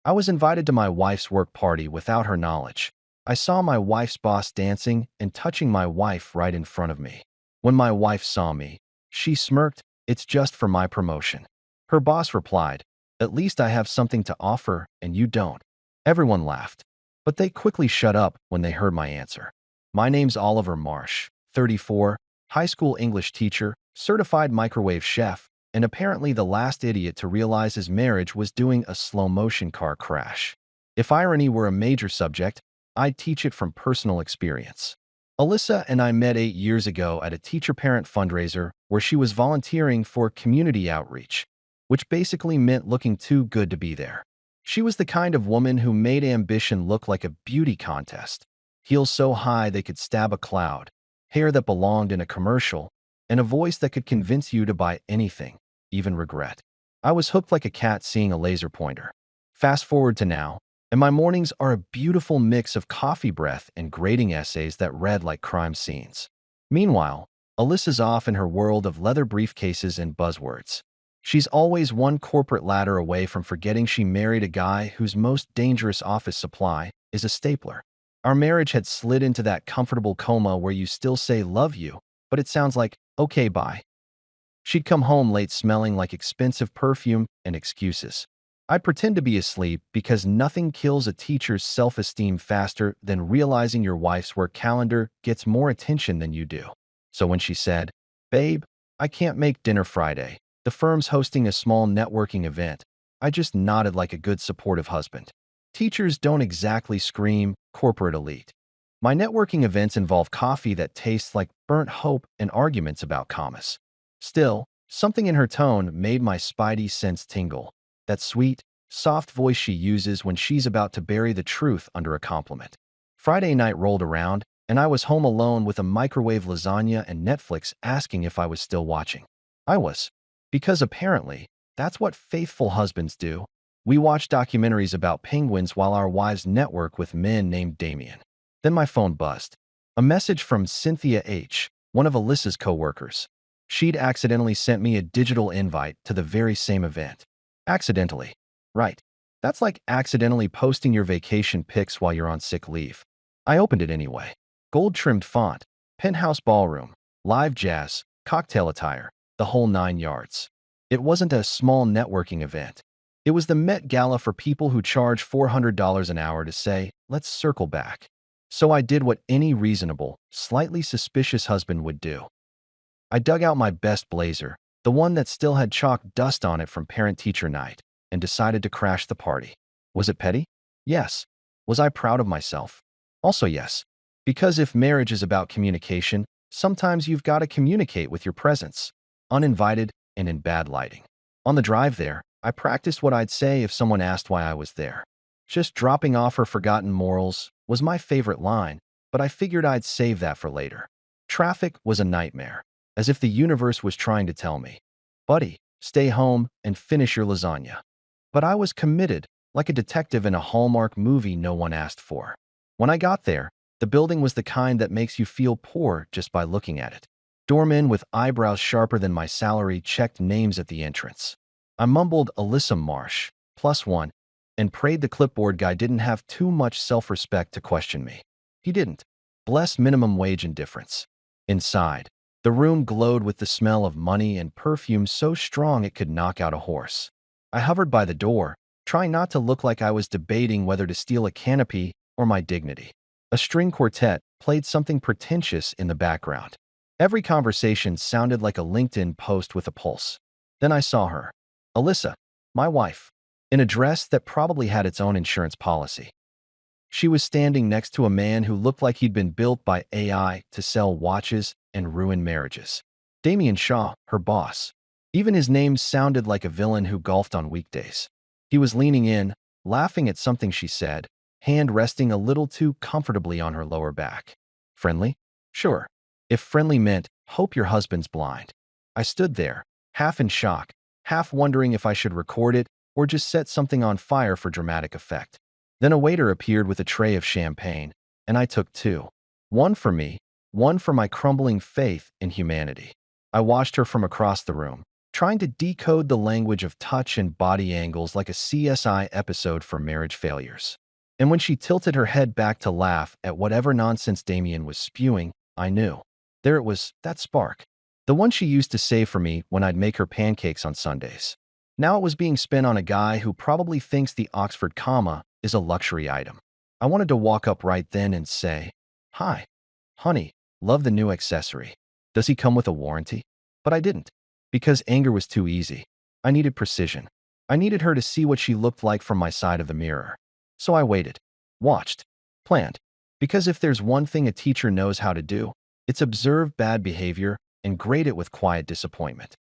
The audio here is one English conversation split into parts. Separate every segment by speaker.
Speaker 1: I was invited to my wife's work party without her knowledge. I saw my wife's boss dancing and touching my wife right in front of me. When my wife saw me, she smirked, "It's just for my promotion." Her boss replied, "At least I have something to offer and you don't." Everyone laughed, but they quickly shut up when they heard my answer. My name's Oliver Marsh, 34, high school English teacher, certified microwave chef, and apparently the last idiot to realize his marriage was doing a slow-motion car crash. If irony were a major subject, I'd teach it from personal experience. Alyssa and I met 8 years ago at a teacher-parent fundraiser where she was volunteering for community outreach, which basically meant looking too good to be there. She was the kind of woman who made ambition look like a beauty contest. Heels so high they could stab a cloud, hair that belonged in a commercial, and a voice that could convince you to buy anything, even regret. I was hooked like a cat seeing a laser pointer. Fast forward to now, and my mornings are a beautiful mix of coffee breath and grading essays that read like crime scenes. Meanwhile, Alyssa's off in her world of leather briefcases and buzzwords. She's always one corporate ladder away from forgetting she married a guy whose most dangerous office supply is a stapler. Our marriage had slid into that comfortable coma where you still say love you, but it sounds like, okay, bye. She'd come home late smelling like expensive perfume and excuses. I'd pretend to be asleep because nothing kills a teacher's self-esteem faster than realizing your wife's work calendar gets more attention than you do. So when she said, "Babe, I can't make dinner Friday. The firm's hosting a small networking event," I just nodded like a good supportive husband. Teachers don't exactly scream corporate elite. My networking events involve coffee that tastes like burnt hope and arguments about commas. Still, something in her tone made my spidey sense tingle. That sweet, soft voice she uses when she's about to bury the truth under a compliment. Friday night rolled around, and I was home alone with a microwave lasagna and Netflix asking if I was still watching. I was. Because apparently, that's what faithful husbands do. We watch documentaries about penguins while our wives network with men named Damien. Then my phone buzzed. A message from Cynthia H., one of Alyssa's coworkers. She'd accidentally sent me a digital invite to the very same event. Accidentally. Right. That's like accidentally posting your vacation pics while you're on sick leave. I opened it anyway. Gold-trimmed font, penthouse ballroom, live jazz, cocktail attire, the whole 9 yards. It wasn't a small networking event. It was the Met Gala for people who charge $400 an hour to say, "Let's circle back." So I did what any reasonable, slightly suspicious husband would do. I dug out my best blazer, the one that still had chalk dust on it from parent-teacher night, and decided to crash the party. Was it petty? Yes. Was I proud of myself? Also yes. Because if marriage is about communication, sometimes you've got to communicate with your presence, uninvited and in bad lighting. On the drive there, I practiced what I'd say if someone asked why I was there. "Just dropping off her forgotten morals" was my favorite line, but I figured I'd save that for later. Traffic was a nightmare, as if the universe was trying to tell me, "Buddy, stay home and finish your lasagna." But I was committed, like a detective in a Hallmark movie no one asked for. When I got there, the building was the kind that makes you feel poor just by looking at it. Doormen with eyebrows sharper than my salary checked names at the entrance. I mumbled Alyssa Marsh, +1, and prayed the clipboard guy didn't have too much self-respect to question me. He didn't. Bless minimum wage indifference. Inside, the room glowed with the smell of money and perfume so strong it could knock out a horse. I hovered by the door, trying not to look like I was debating whether to steal a canopy or my dignity. A string quartet played something pretentious in the background. Every conversation sounded like a LinkedIn post with a pulse. Then I saw her. Alyssa, my wife, in a dress that probably had its own insurance policy. She was standing next to a man who looked like he'd been built by AI to sell watches and ruin marriages. Damien Shaw, her boss. Even his name sounded like a villain who golfed on weekdays. He was leaning in, laughing at something she said, hand resting a little too comfortably on her lower back. Friendly? Sure. If friendly meant, "Hope your husband's blind." I stood there, half in shock, half wondering if I should record it or just set something on fire for dramatic effect. Then a waiter appeared with a tray of champagne, and I took two. One for me, one for my crumbling faith in humanity. I watched her from across the room, trying to decode the language of touch and body angles like a CSI episode for marriage failures. And when she tilted her head back to laugh at whatever nonsense Damien was spewing, I knew. There it was, that spark. The one she used to save for me when I'd make her pancakes on Sundays. Now it was being spent on a guy who probably thinks the Oxford comma is a luxury item. I wanted to walk up right then and say, "Hi, honey, love the new accessory. Does he come with a warranty?" But I didn't, because anger was too easy. I needed precision. I needed her to see what she looked like from my side of the mirror. So I waited, watched, planned. Because if there's one thing a teacher knows how to do, it's observe bad behavior and grade it with quiet disappointment.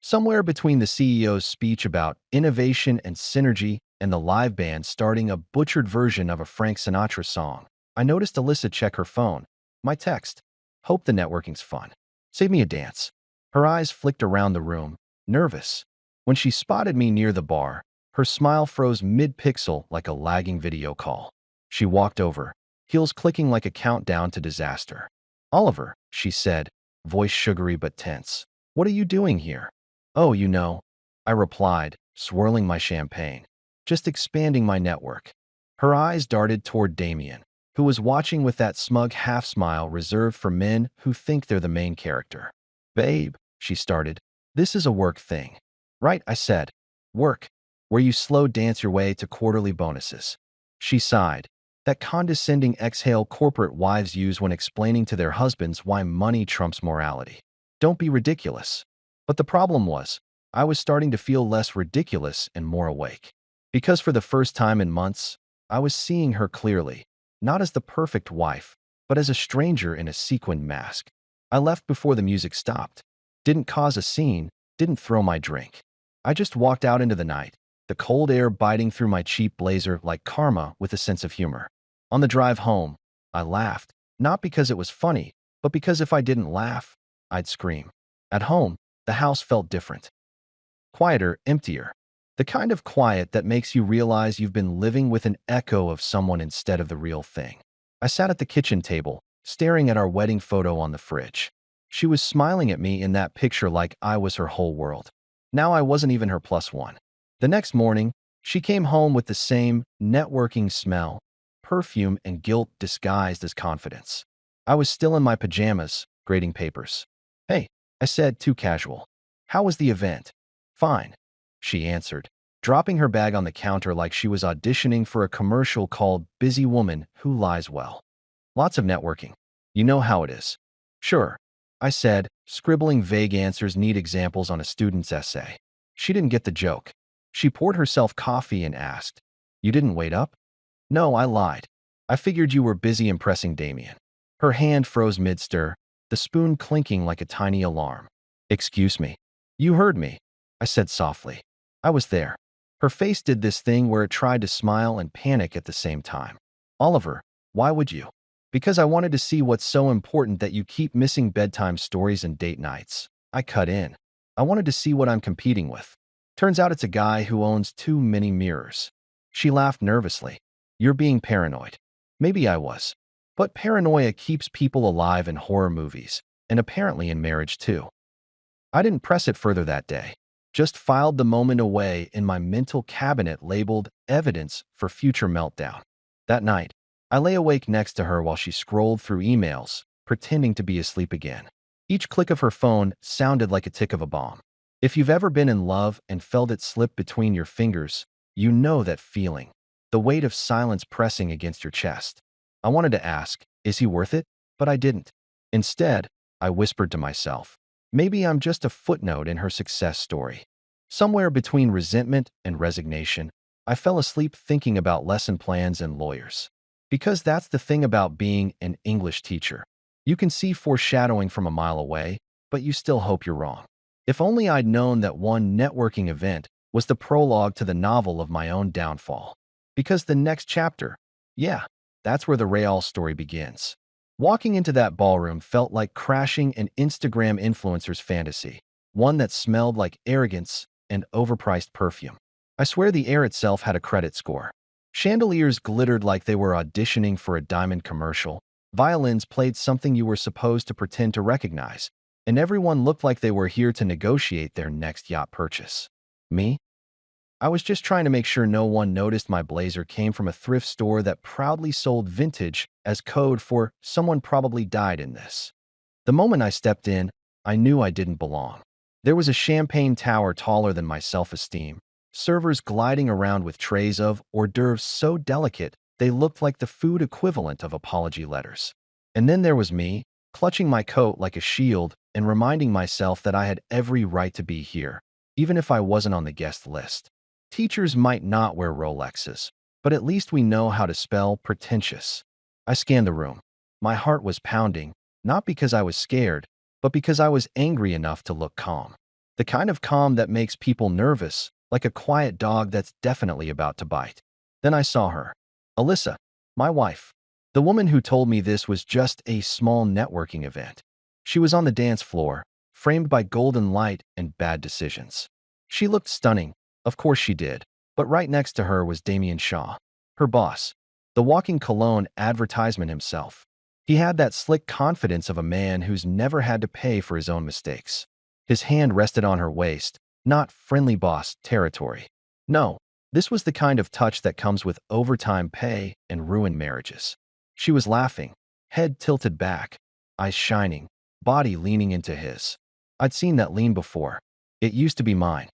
Speaker 1: Somewhere between the CEO's speech about innovation and synergy and the live band starting a butchered version of a Frank Sinatra song, I noticed Alyssa check her phone. My text. Hope the networking's fun. Save me a dance. Her eyes flicked around the room, nervous. When she spotted me near the bar, her smile froze mid-pixel like a lagging video call. She walked over, heels clicking like a countdown to disaster. "Oliver," she said, voice sugary but tense. "What are you doing here?" "Oh, you know," I replied, swirling my champagne. "Just expanding my network." Her eyes darted toward Damien, who was watching with that smug half-smile reserved for men who think they're the main character. "Babe," she started, "this is a work thing." "Right," I said. "Work, where you slow dance your way to quarterly bonuses." She sighed. That condescending exhale corporate wives use when explaining to their husbands why money trumps morality. Don't be ridiculous. But the problem was, I was starting to feel less ridiculous and more awake. Because for the first time in months, I was seeing her clearly, not as the perfect wife, but as a stranger in a sequined mask. I left before the music stopped. Didn't cause a scene, didn't throw my drink. I just walked out into the night, the cold air biting through my cheap blazer like karma with a sense of humor. On the drive home, I laughed, not because it was funny, but because if I didn't laugh, I'd scream. At home, the house felt different. Quieter, emptier. The kind of quiet that makes you realize you've been living with an echo of someone instead of the real thing. I sat at the kitchen table, staring at our wedding photo on the fridge. She was smiling at me in that picture like I was her whole world. Now I wasn't even her plus one. The next morning, she came home with the same networking smell, perfume, and guilt disguised as confidence. I was still in my pajamas, grading papers. "Hey," I said, too casual. "How was the event?" "Fine," she answered, dropping her bag on the counter like she was auditioning for a commercial called Busy Woman Who Lies Well. "Lots of networking. You know how it is." "Sure," I said, scribbling vague answers, neat examples on a student's essay. She didn't get the joke. She poured herself coffee and asked, "You didn't wait up?" "No," I lied. "I figured you were busy impressing Damien." Her hand froze mid-stir, the spoon clinking like a tiny alarm. "Excuse me." "You heard me," I said softly. "I was there." Her face did this thing where it tried to smile and panic at the same time. "Oliver, why would you?" "Because I wanted to see what's so important that you keep missing bedtime stories and date nights." I cut in. "I wanted to see what I'm competing with. Turns out it's a guy who owns too many mirrors." She laughed nervously. "You're being paranoid." Maybe I was. But paranoia keeps people alive in horror movies, and apparently in marriage too. I didn't press it further that day, just filed the moment away in my mental cabinet labeled evidence for future meltdown. That night, I lay awake next to her while she scrolled through emails, pretending to be asleep again. Each click of her phone sounded like a tick of a bomb. If you've ever been in love and felt it slip between your fingers, you know that feeling, the weight of silence pressing against your chest. I wanted to ask, is he worth it? But I didn't. Instead, I whispered to myself, maybe I'm just a footnote in her success story. Somewhere between resentment and resignation, I fell asleep thinking about lesson plans and lawyers. Because that's the thing about being an English teacher. You can see foreshadowing from a mile away, but you still hope you're wrong. If only I'd known that one networking event was the prologue to the novel of my own downfall. Because the next chapter, yeah, that's where the Real story begins. Walking into that ballroom felt like crashing an Instagram influencer's fantasy, one that smelled like arrogance and overpriced perfume. I swear the air itself had a credit score. Chandeliers glittered like they were auditioning for a diamond commercial. Violins played something you were supposed to pretend to recognize. and everyone looked like they were here to negotiate their next yacht purchase. Me? I was just trying to make sure no one noticed my blazer came from a thrift store that proudly sold vintage as code for someone probably died in this. The moment I stepped in, I knew I didn't belong. There was a champagne tower taller than my self-esteem, servers gliding around with trays of hors d'oeuvres so delicate they looked like the food equivalent of apology letters. And then there was me, clutching my coat like a shield and reminding myself that I had every right to be here, even if I wasn't on the guest list. Teachers might not wear Rolexes, but at least we know how to spell pretentious. I scanned the room. My heart was pounding, not because I was scared, but because I was angry enough to look calm. The kind of calm that makes people nervous, like a quiet dog that's definitely about to bite. Then I saw her. Alyssa, my wife. The woman who told me this was just a small networking event. She was on the dance floor, framed by golden light and bad decisions. She looked stunning, of course she did, but right next to her was Damien Shaw, her boss, the walking cologne advertisement himself. He had that slick confidence of a man who's never had to pay for his own mistakes. His hand rested on her waist, not friendly boss territory. No, this was the kind of touch that comes with overtime pay and ruined marriages. She was laughing, head tilted back, eyes shining, body leaning into his. I'd seen that lean before. It used to be mine.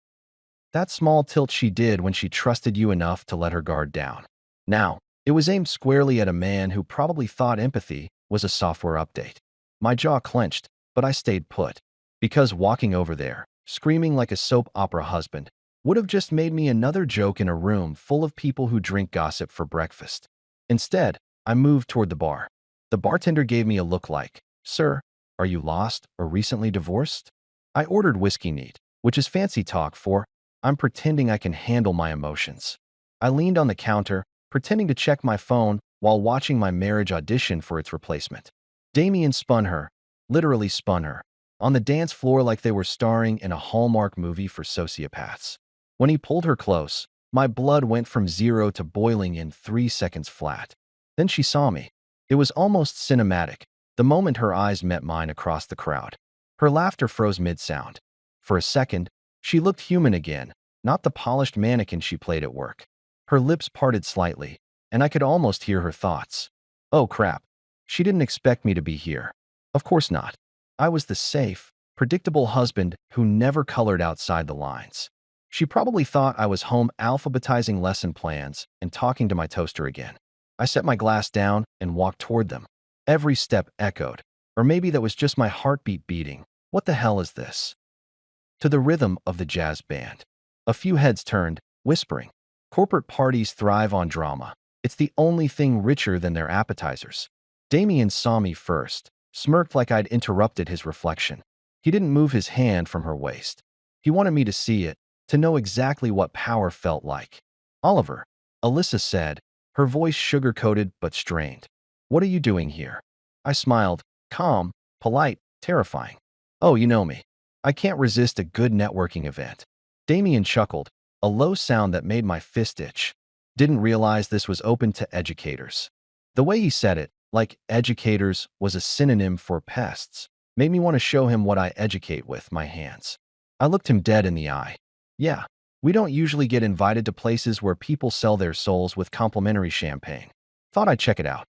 Speaker 1: That small tilt she did when she trusted you enough to let her guard down. Now, it was aimed squarely at a man who probably thought empathy was a software update. My jaw clenched, but I stayed put. Because walking over there, screaming like a soap opera husband, would have just made me another joke in a room full of people who drink gossip for breakfast. Instead, I moved toward the bar. The bartender gave me a look like, "Sir, are you lost or recently divorced?" I ordered whiskey neat, which is fancy talk for, I'm pretending I can handle my emotions. I leaned on the counter, pretending to check my phone while watching my marriage audition for its replacement. Damien spun her, literally spun her, on the dance floor like they were starring in a Hallmark movie for sociopaths. When he pulled her close, my blood went from 0 to boiling in 3 seconds flat. Then she saw me. It was almost cinematic, the moment her eyes met mine across the crowd. Her laughter froze mid-sound. For a second, she looked human again, not the polished mannequin she played at work. Her lips parted slightly, and I could almost hear her thoughts. Oh crap, she didn't expect me to be here. Of course not. I was the safe, predictable husband who never colored outside the lines. She probably thought I was home alphabetizing lesson plans and talking to my toaster again. I set my glass down and walked toward them. Every step echoed. Or maybe that was just my heartbeat beating. What the hell is this? To the rhythm of the jazz band. A few heads turned, whispering. Corporate parties thrive on drama. It's the only thing richer than their appetizers. Damien saw me first, smirked like I'd interrupted his reflection. He didn't move his hand from her waist. He wanted me to see it, to know exactly what power felt like. Oliver, Alyssa said, her voice sugar-coated but strained. What are you doing here? I smiled, calm, polite, terrifying. Oh, you know me. I can't resist a good networking event. Damien chuckled, a low sound that made my fist itch. Didn't realize this was open to educators. The way he said it, like educators was a synonym for pests, made me want to show him what I educate with my hands. I looked him dead in the eye. Yeah, we don't usually get invited to places where people sell their souls with complimentary champagne. Thought I'd check it out.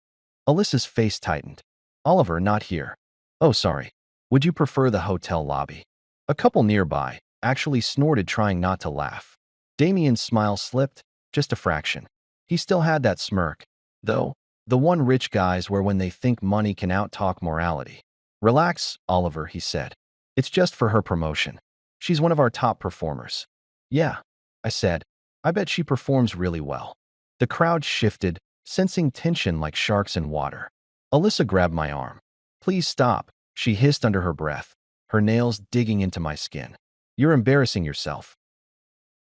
Speaker 1: Alyssa's face tightened. Oliver, not here. Oh, sorry. Would you prefer the hotel lobby? A couple nearby actually snorted, trying not to laugh. Damien's smile slipped, just a fraction. He still had that smirk, though, the one rich guys wear when they think money can outtalk morality. Relax, Oliver, he said. It's just for her promotion. She's one of our top performers. Yeah, I said. I bet she performs really well. The crowd shifted, sensing tension like sharks in water. Alyssa grabbed my arm. Please stop, she hissed under her breath, her nails digging into my skin. You're embarrassing yourself.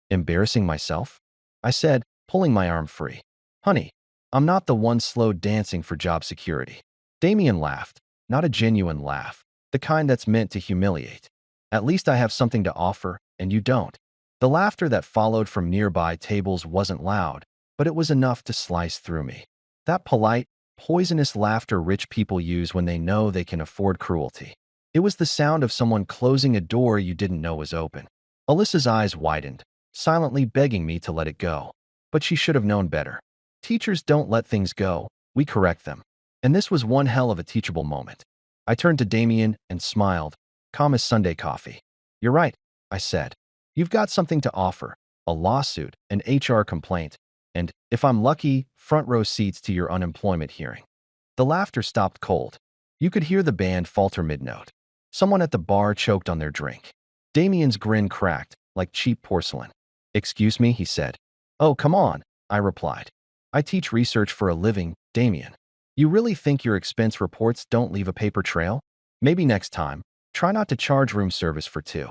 Speaker 1: Embarrassing myself? I said, pulling my arm free. Honey, I'm not the one slow dancing for job security. Damien laughed, not a genuine laugh, the kind that's meant to humiliate. At least I have something to offer, and you don't. The laughter that followed from nearby tables wasn't loud, but it was enough to slice through me. That polite, poisonous laughter rich people use when they know they can afford cruelty. It was the sound of someone closing a door you didn't know was open. Alyssa's eyes widened, silently begging me to let it go. But she should have known better. Teachers don't let things go, we correct them. And this was one hell of a teachable moment. I turned to Damien and smiled, calm as Sunday coffee. You're right, I said. You've got something to offer, a lawsuit, an HR complaint, and, if I'm lucky, front row seats to your unemployment hearing. The laughter stopped cold. You could hear the band falter mid-note. Someone at the bar choked on their drink. Damien's grin cracked, like cheap porcelain. Excuse me, he said. Oh, come on, I replied. I teach research for a living, Damien. You really think your expense reports don't leave a paper trail? Maybe next time, try not to charge room service for two.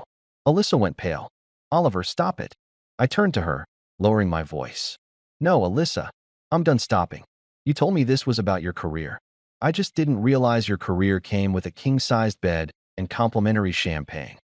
Speaker 1: Alyssa went pale. Oliver, stop it. I turned to her, lowering my voice. No, Alyssa, I'm done stopping. You told me this was about your career. I just didn't realize your career came with a king-sized bed and complimentary champagne.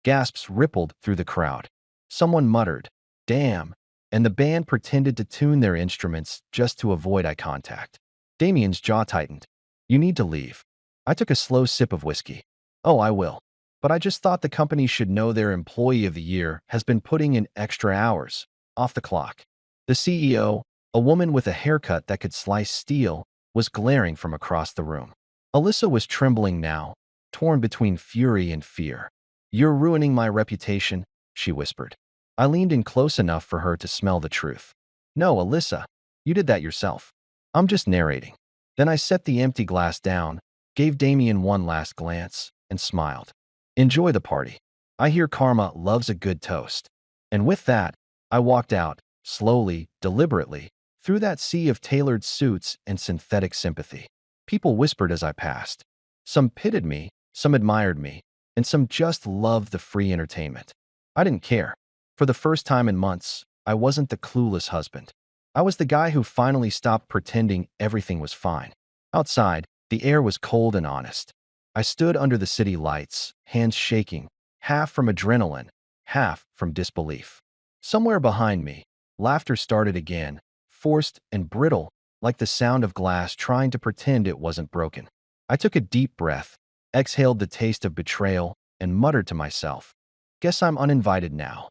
Speaker 1: Gasps rippled through the crowd. Someone muttered, damn, and the band pretended to tune their instruments just to avoid eye contact. Damien's jaw tightened. You need to leave. I took a slow sip of whiskey. Oh, I will. But I just thought the company should know their employee of the year has been putting in extra hours, off the clock. The CEO, a woman with a haircut that could slice steel, was glaring from across the room. Alyssa was trembling now, torn between fury and fear. You're ruining my reputation, she whispered. I leaned in close enough for her to smell the truth. No, Alyssa, you did that yourself. I'm just narrating. Then I set the empty glass down, gave Damien one last glance, and smiled. Enjoy the party. I hear karma loves a good toast. And with that, I walked out, slowly, deliberately, through that sea of tailored suits and synthetic sympathy. People whispered as I passed. Some pitied me, some admired me, and some just loved the free entertainment. I didn't care. For the first time in months, I wasn't the clueless husband. I was the guy who finally stopped pretending everything was fine. Outside, the air was cold and honest. I stood under the city lights, hands shaking, half from adrenaline, half from disbelief. Somewhere behind me, laughter started again, forced and brittle, like the sound of glass trying to pretend it wasn't broken. I took a deep breath, exhaled the taste of betrayal, and muttered to myself, guess I'm uninvited now.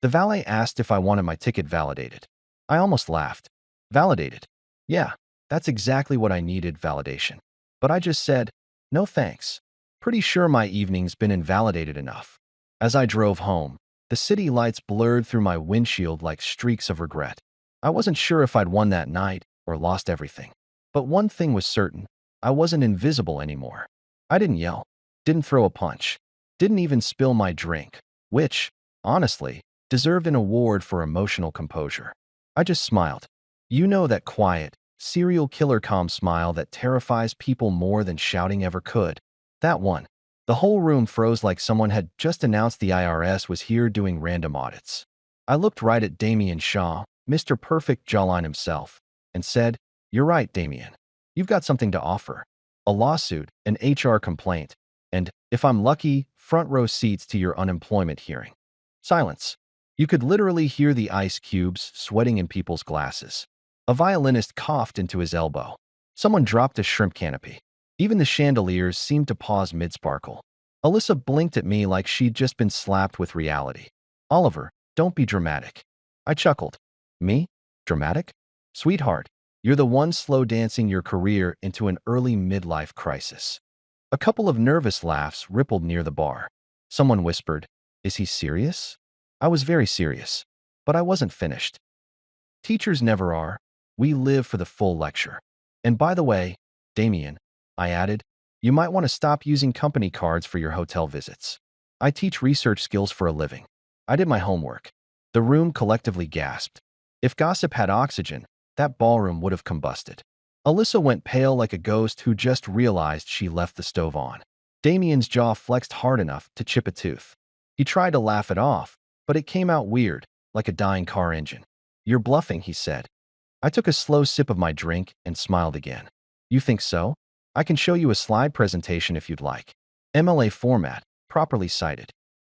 Speaker 1: The valet asked if I wanted my ticket validated. I almost laughed. Validated? Yeah, that's exactly what I needed, validation. But I just said, no thanks. Pretty sure my evening's been invalidated enough. As I drove home, the city lights blurred through my windshield like streaks of regret. I wasn't sure if I'd won that night or lost everything. But one thing was certain, I wasn't invisible anymore. I didn't yell, didn't throw a punch, didn't even spill my drink, which, honestly, deserved an award for emotional composure. I just smiled. You know, that quiet, serial killer calm smile that terrifies people more than shouting ever could. That one. The whole room froze like someone had just announced the IRS was here doing random audits. I looked right at Damien Shaw, Mr. Perfect Jawline himself, and said, you're right, Damien. You've got something to offer. A lawsuit, an HR complaint, and, if I'm lucky, front row seats to your unemployment hearing. Silence. You could literally hear the ice cubes sweating in people's glasses. A violinist coughed into his elbow. Someone dropped a shrimp canopy. Even the chandeliers seemed to pause mid-sparkle. Alyssa blinked at me like she'd just been slapped with reality. Oliver, don't be dramatic. I chuckled. Me? Dramatic? Sweetheart, you're the one slow dancing your career into an early midlife crisis. A couple of nervous laughs rippled near the bar. Someone whispered, is he serious? I was very serious. But I wasn't finished. Teachers never are. We live for the full lecture. And by the way, Damien, I added, you might want to stop using company cards for your hotel visits. I teach research skills for a living. I did my homework. The room collectively gasped. If gossip had oxygen, that ballroom would have combusted. Alyssa went pale like a ghost who just realized she left the stove on. Damien's jaw flexed hard enough to chip a tooth. He tried to laugh it off, but it came out weird, like a dying car engine. You're bluffing, he said. I took a slow sip of my drink and smiled again. You think so? I can show you a slide presentation if you'd like. MLA format, properly cited.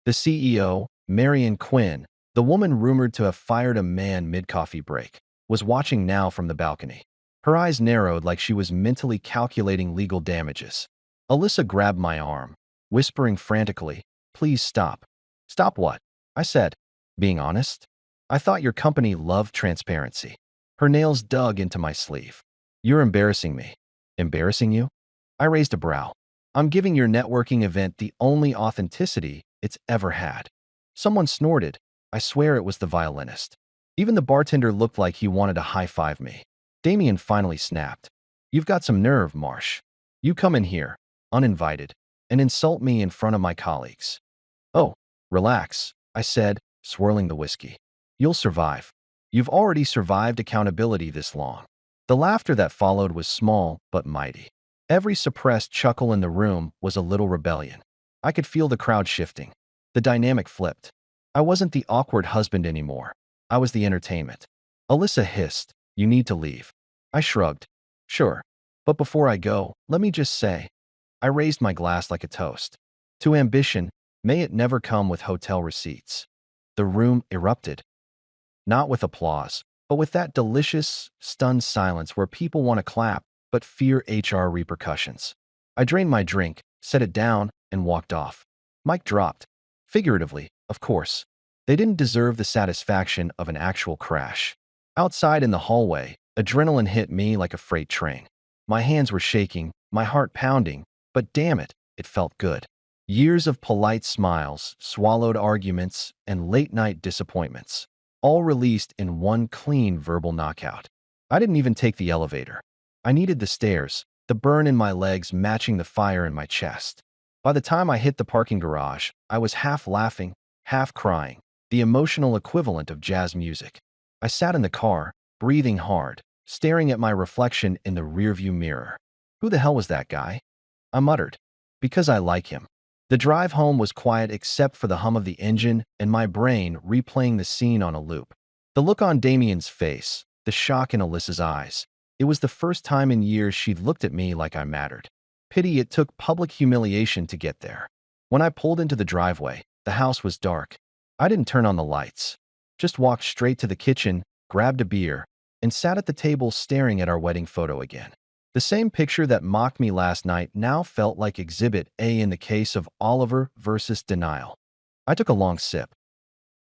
Speaker 1: The CEO, Marion Quinn, the woman rumored to have fired a man mid-coffee break, was watching now from the balcony. Her eyes narrowed like she was mentally calculating legal damages. Alyssa grabbed my arm, whispering frantically, "Please stop." "Stop what?" I said, being honest. "I thought your company loved transparency." Her nails dug into my sleeve. "You're embarrassing me." "Embarrassing you?" I raised a brow. "I'm giving your networking event the only authenticity it's ever had." Someone snorted. I swear it was the violinist. Even the bartender looked like he wanted to high-five me. Damien finally snapped. "You've got some nerve, Marsh. You come in here, uninvited, and insult me in front of my colleagues." "Oh, relax," I said, swirling the whiskey. "You'll survive. You've already survived accountability this long." The laughter that followed was small but mighty. Every suppressed chuckle in the room was a little rebellion. I could feel the crowd shifting. The dynamic flipped. I wasn't the awkward husband anymore. I was the entertainment. Alyssa hissed, "You need to leave." I shrugged. "Sure. But before I go, let me just say," I raised my glass like a toast, "to ambition, may it never come with hotel receipts." The room erupted. Not with applause, but with that delicious, stunned silence where people want to clap but fear HR repercussions. I drained my drink, set it down, and walked off. Mic dropped. Figuratively, of course. They didn't deserve the satisfaction of an actual crash. Outside in the hallway, adrenaline hit me like a freight train. My hands were shaking, my heart pounding, but damn it, it felt good. Years of polite smiles, swallowed arguments, and late-night disappointments, all released in one clean verbal knockout. I didn't even take the elevator. I needed the stairs, the burn in my legs matching the fire in my chest. By the time I hit the parking garage, I was half laughing, half crying, the emotional equivalent of jazz music. I sat in the car, breathing hard, staring at my reflection in the rearview mirror. Who the hell was that guy? I muttered. Because I like him. The drive home was quiet except for the hum of the engine and my brain replaying the scene on a loop. The look on Damien's face, the shock in Alyssa's eyes. It was the first time in years she'd looked at me like I mattered. Pity it took public humiliation to get there. When I pulled into the driveway, the house was dark. I didn't turn on the lights. Just walked straight to the kitchen, grabbed a beer, and sat at the table staring at our wedding photo again. The same picture that mocked me last night now felt like Exhibit A in the case of Oliver versus Denial. I took a long sip.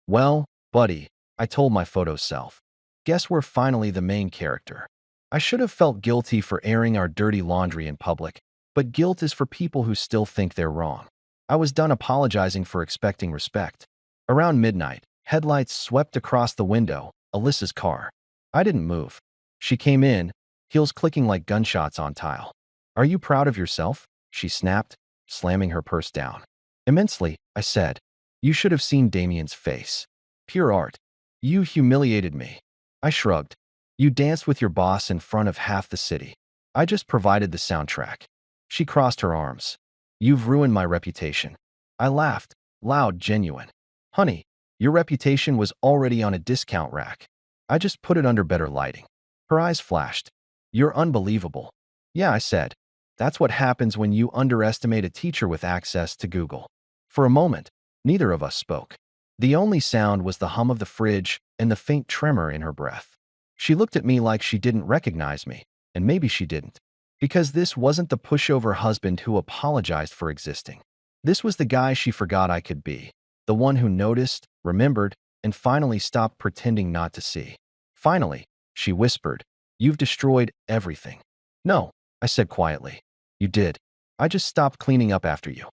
Speaker 1: "Well, buddy," I told my photo self. "Guess we're finally the main character." I should have felt guilty for airing our dirty laundry in public, but guilt is for people who still think they're wrong. I was done apologizing for expecting respect. Around midnight, headlights swept across the window, Alyssa's car. I didn't move. She came in, heels clicking like gunshots on tile. "Are you proud of yourself?" she snapped, slamming her purse down. "Immensely," I said. "You should have seen Damien's face. Pure art. You humiliated me." I shrugged. "You danced with your boss in front of half the city. I just provided the soundtrack." She crossed her arms. "You've ruined my reputation." I laughed, loud, genuine. "Honey, your reputation was already on a discount rack. I just put it under better lighting." Her eyes flashed. "You're unbelievable." "Yeah," I said. "That's what happens when you underestimate a teacher with access to Google." For a moment, neither of us spoke. The only sound was the hum of the fridge and the faint tremor in her breath. She looked at me like she didn't recognize me, and maybe she didn't. Because this wasn't the pushover husband who apologized for existing. This was the guy she forgot I could be. The one who noticed, remembered, and finally stopped pretending not to see. "Finally," she whispered, "you've destroyed everything." "No," I said quietly. "You did. I just stopped cleaning up after you."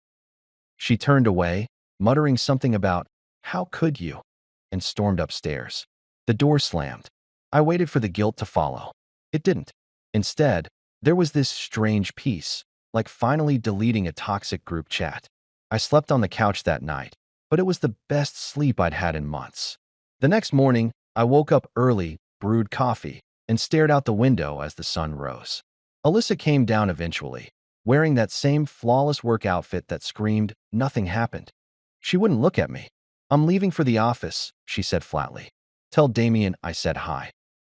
Speaker 1: She turned away, muttering something about, "How could you?" and stormed upstairs. The door slammed. I waited for the guilt to follow. It didn't. Instead, there was this strange peace, like finally deleting a toxic group chat. I slept on the couch that night, but it was the best sleep I'd had in months. The next morning, I woke up early, brewed coffee, and stared out the window as the sun rose. Alyssa came down eventually, wearing that same flawless work outfit that screamed, "Nothing happened." She wouldn't look at me. "I'm leaving for the office," she said flatly. "Tell Damien I said hi."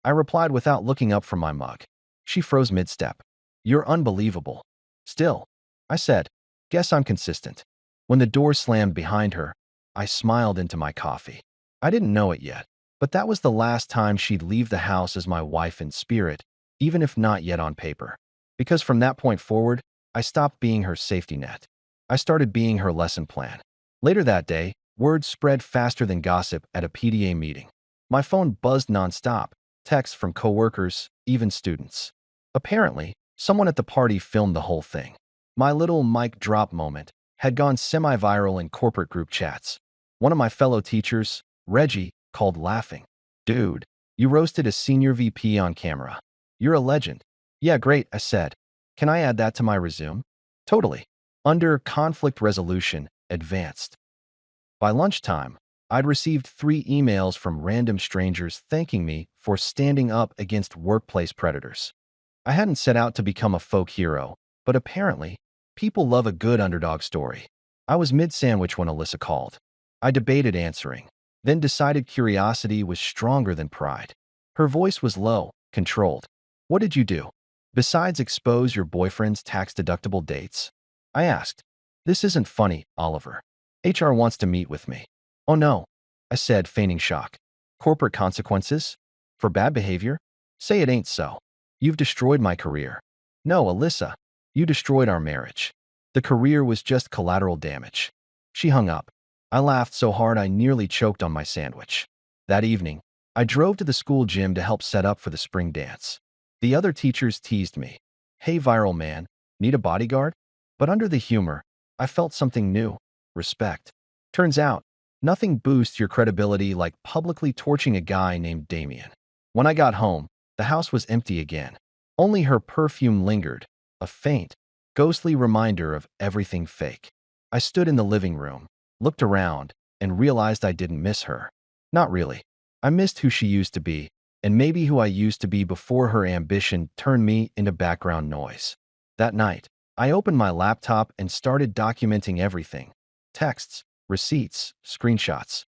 Speaker 1: I replied without looking up from my mug. She froze mid-step. "You're unbelievable." "Still," I said. "Guess I'm consistent." When the door slammed behind her, I smiled into my coffee. I didn't know it yet, but that was the last time she'd leave the house as my wife in spirit, even if not yet on paper. Because from that point forward, I stopped being her safety net. I started being her lesson plan. Later that day, word spread faster than gossip at a PTA meeting. My phone buzzed nonstop, texts from coworkers, even students. Apparently, someone at the party filmed the whole thing. My little mic drop moment had gone semi-viral in corporate group chats. One of my fellow teachers, Reggie, called laughing. "Dude, you roasted a senior VP on camera. You're a legend." "Yeah, great," I said. "Can I add that to my resume?" "Totally." Under conflict resolution, advanced. By lunchtime, I'd received 3 emails from random strangers thanking me for standing up against workplace predators. I hadn't set out to become a folk hero, but apparently, people love a good underdog story. I was mid-sandwich when Alyssa called. I debated answering, then decided curiosity was stronger than pride. Her voice was low, controlled. "What did you do? Besides expose your boyfriend's tax-deductible dates?" I asked. "This isn't funny, Oliver. HR wants to meet with me." "Oh no," I said, feigning shock. "Corporate consequences? For bad behavior? Say it ain't so. You've destroyed my career." "No, Alyssa, you destroyed our marriage. The career was just collateral damage." She hung up. I laughed so hard I nearly choked on my sandwich. That evening, I drove to the school gym to help set up for the spring dance. The other teachers teased me. "Hey, viral man, need a bodyguard?" But under the humor, I felt something new: respect. Turns out, nothing boosts your credibility like publicly torching a guy named Damien. When I got home, the house was empty again. Only her perfume lingered, a faint, ghostly reminder of everything fake. I stood in the living room, looked around, and realized I didn't miss her. Not really. I missed who she used to be, and maybe who I used to be before her ambition turned me into background noise. That night, I opened my laptop and started documenting everything: texts, receipts, screenshots.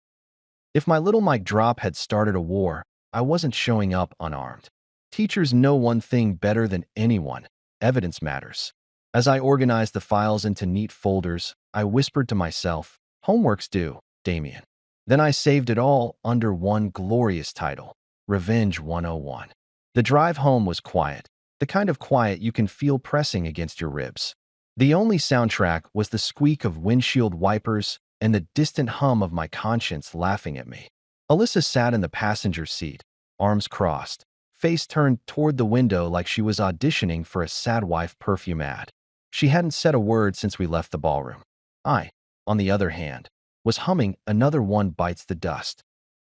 Speaker 1: If my little mic drop had started a war, I wasn't showing up unarmed. Teachers know one thing better than anyone: evidence matters. As I organized the files into neat folders, I whispered to myself, "Homework's due, Damien." Then I saved it all under one glorious title: Revenge 101. The drive home was quiet, the kind of quiet you can feel pressing against your ribs. The only soundtrack was the squeak of windshield wipers and the distant hum of my conscience laughing at me. Alyssa sat in the passenger seat, arms crossed, face turned toward the window like she was auditioning for a Sad Wife perfume ad. She hadn't said a word since we left the ballroom. I, on the other hand, was humming Another One Bites the Dust.